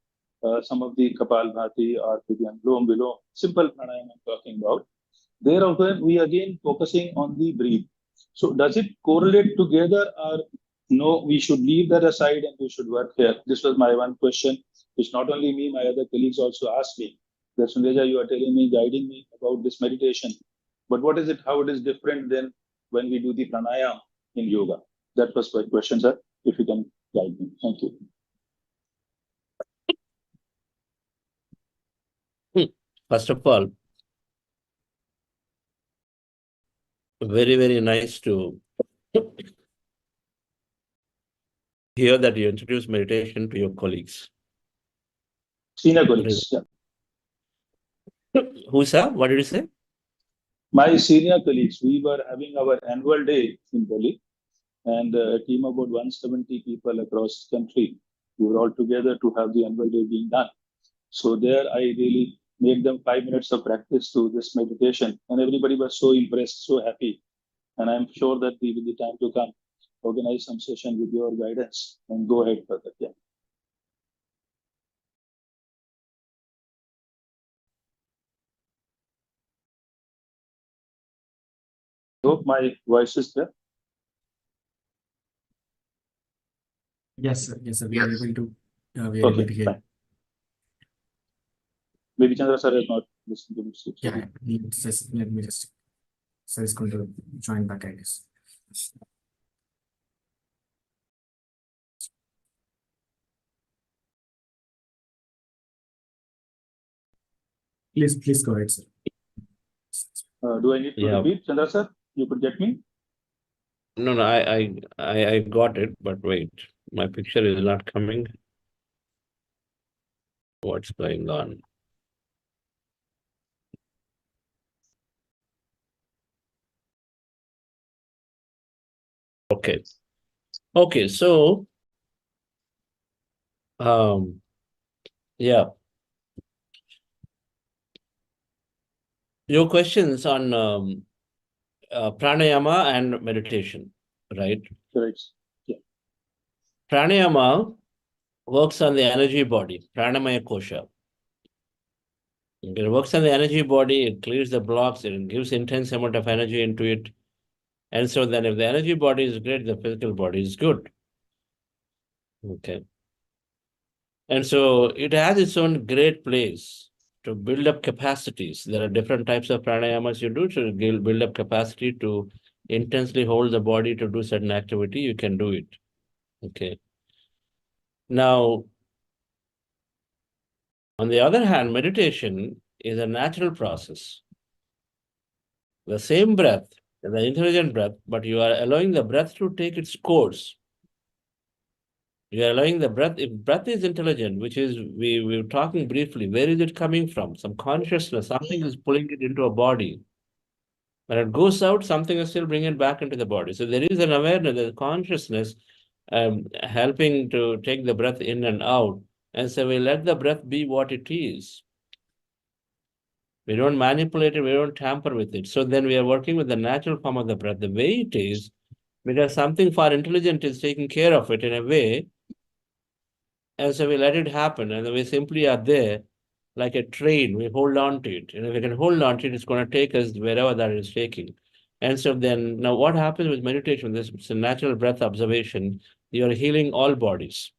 some of the Kapalbhati or Anulom Vilom, simple pranayama I'm talking about, there again we again focusing on the breathe. So does it correlate together or no, we should leave that aside and we should work here? This was my one question, which not only me, my other colleagues also asked me. That Sundeja, you are telling me, guiding me about this meditation. But what is it, how it is different than when we do the pranayama in yoga? That was my question, sir. If you can guide me. Thank you. First of all, very, very nice to hear that you introduce meditation to your colleagues. Senior colleagues, yeah. Who, sir? What did you say? My senior colleagues, we were having our annual day in Delhi, and a team of about 170 people across the country. We were all together to have the annual day being done. So there I really made them 5 minutes of practice to this meditation, and everybody was so impressed, so happy. And I'm sure that we, with the time to come, organize some session with your guidance and go ahead further. Yeah. Hope my voice is there. Yes, sir. Yes, sir. We are able to. We are Okay, able to hear. fine. Maybe Chandra sir has not listened to me. So Yeah, let me just. Sir is going to join back, I guess. Please go ahead, sir. Do I need to repeat, Chandra sir? You could get me? No, I got it, but wait, my picture is not coming. What's going on? Okay. Okay, so yeah. Your questions on pranayama and meditation, right? Correct. Yeah. Pranayama works on the energy body, pranamaya kosha. It works on the energy body, it clears the blocks, it gives intense amount of energy into it. And so then if the energy body is great, the physical body is good. Okay. And so it has its own great place to build up capacities. There are different types of pranayamas you do to build up capacity to intensely hold the body to do certain activity. You can do it. Okay. Now, on the other hand, meditation is a natural process. The same breath, the intelligent breath, but you are allowing the breath to take its course. You are allowing the breath, if breath is intelligent, which is, we were talking briefly, where is it coming from? Some consciousness, something is pulling it into a body. When it goes out, something is still bringing it back into the body. So there is an awareness, there's consciousness helping to take the breath in and out. And so we let the breath be what it is. We don't manipulate it, we don't tamper with it. So then we are working with the natural form of the breath, the way it is, because something far intelligent is taking care of it in a way. And so we let it happen, and we simply are there like a train. We hold on to it. And if we can hold on to it, it's going to take us wherever that is taking. And so then, now what happens with meditation, this is a natural breath observation, you're healing all bodies.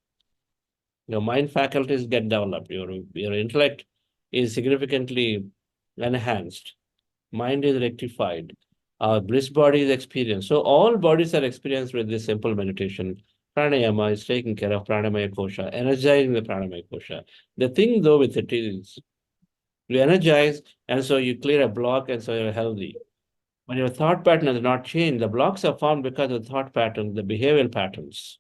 Your mind faculties get developed. Your intellect is significantly enhanced. Mind is rectified. Our bliss body is experienced. So all bodies are experienced with this simple meditation. Pranayama is taking care of pranamaya kosha, energizing the pranamaya kosha. The thing though with it is, you energize and so you clear a block and so you're healthy. When your thought pattern has not changed, the blocks are formed because of the thought pattern, the behavioral patterns.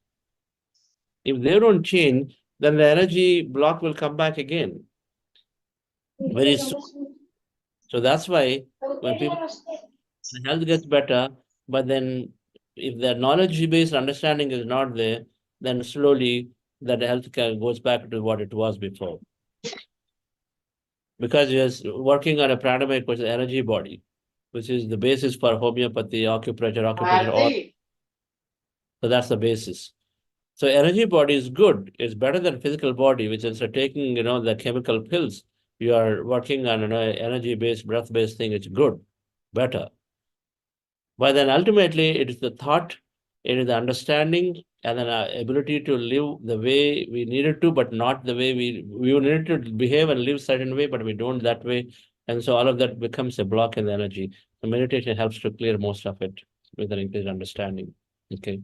If they don't change, then the energy block will come back again. Very soon. So that's why when people, the health gets better, but then if the knowledge-based understanding is not there, then slowly that the health goes back to what it was before. Because you're working on a pranamaya, which is energy body, which is the basis for homeopathy, acupressure, all. So that's the basis. So energy body is good. It's better than physical body, which is taking, the chemical pills. You are working on an energy-based, breath-based thing. It's good, better. But then ultimately, it is the thought, it is the understanding, and then our ability to live the way we needed to, but not the way we needed to behave and live certain way, but we don't that way. And so all of that becomes a block in the energy. So meditation helps to clear most of it with an increased understanding. Okay.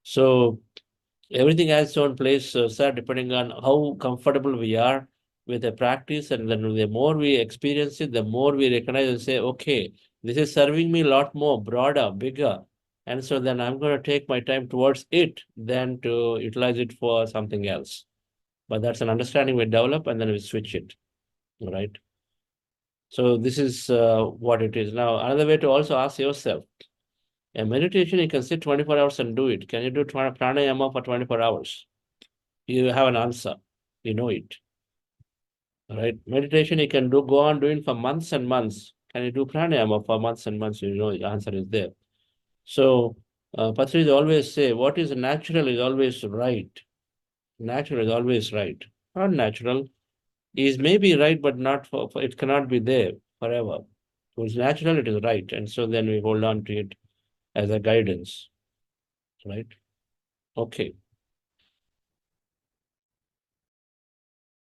So everything has its own place, sir, depending on how comfortable we are with a practice. And then the more we experience it, the more we recognize and say, okay, this is serving me a lot more, broader, bigger. And so then I'm going to take my time towards it than to utilize it for something else. But that's an understanding we develop and then we switch it. All right. So this is what it is. Now, another way to also ask yourself, a meditation, you can sit 24 hours and do it. Can you do pranayama for 24 hours? You have an answer. You know it. All right. Meditation, you can go on doing for months and months. Can you do pranayama for months and months? You know the answer is there. So Patriji always say, what is natural is always right. Natural is always right. Not natural is maybe right, but not for it cannot be there forever. So it's natural, it is right. And so then we hold on to it as a guidance. Right? Okay.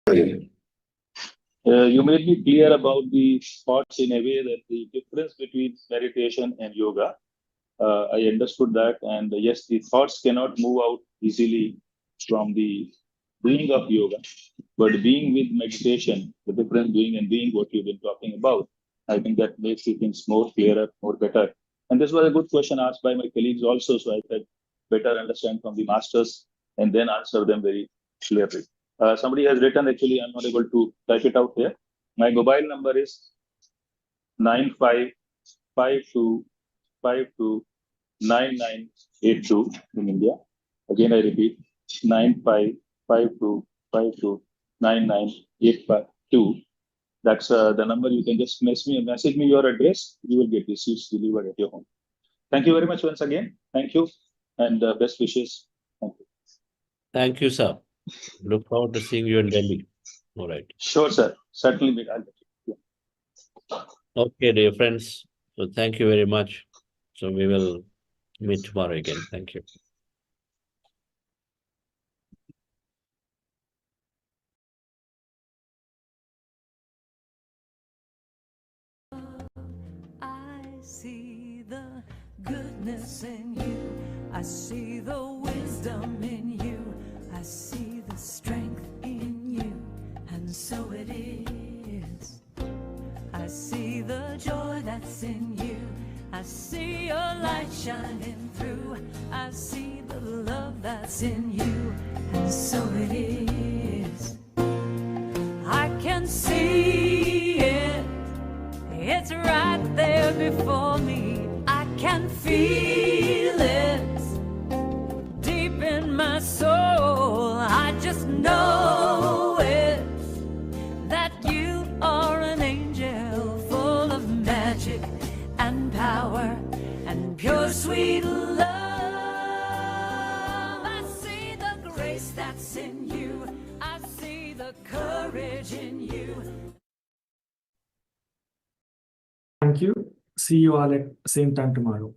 You made me clear about the thoughts in a way that the difference between meditation and yoga. I understood that, and yes, the thoughts cannot move out easily from the doing of yoga, but being with meditation, the difference doing and being what you've been talking about, I think that makes the things more clearer, more better. And this was a good question asked by my colleagues also, so I could better understand from the masters and then answer them very clearly. Somebody has written, actually, I'm not able to type it out here. My mobile number is 9552529982 in India. Again, I repeat, 9552529982. That's the number. You can just message me your address. You will get this delivered at your home. Thank you very much once again. Thank you, and best wishes. Thank you. Thank you, sir. Look forward to seeing you in Delhi. All right. Sure, sir. Certainly. Okay, dear friends. So thank you very much. So we will meet tomorrow again. Thank you. I see the goodness in you. I see the wisdom in you. I see the strength in you. And so it is. I see the joy that's in you. I see your light shining through. I see the love that's in you. And so it is. I can see it. It's right there before me. I can feel it deep in my soul. I just know it, that you are an angel full of magic and power and pure sweet love. I see the grace that's in you. I see the courage in you. Thank you. See you all at same time tomorrow.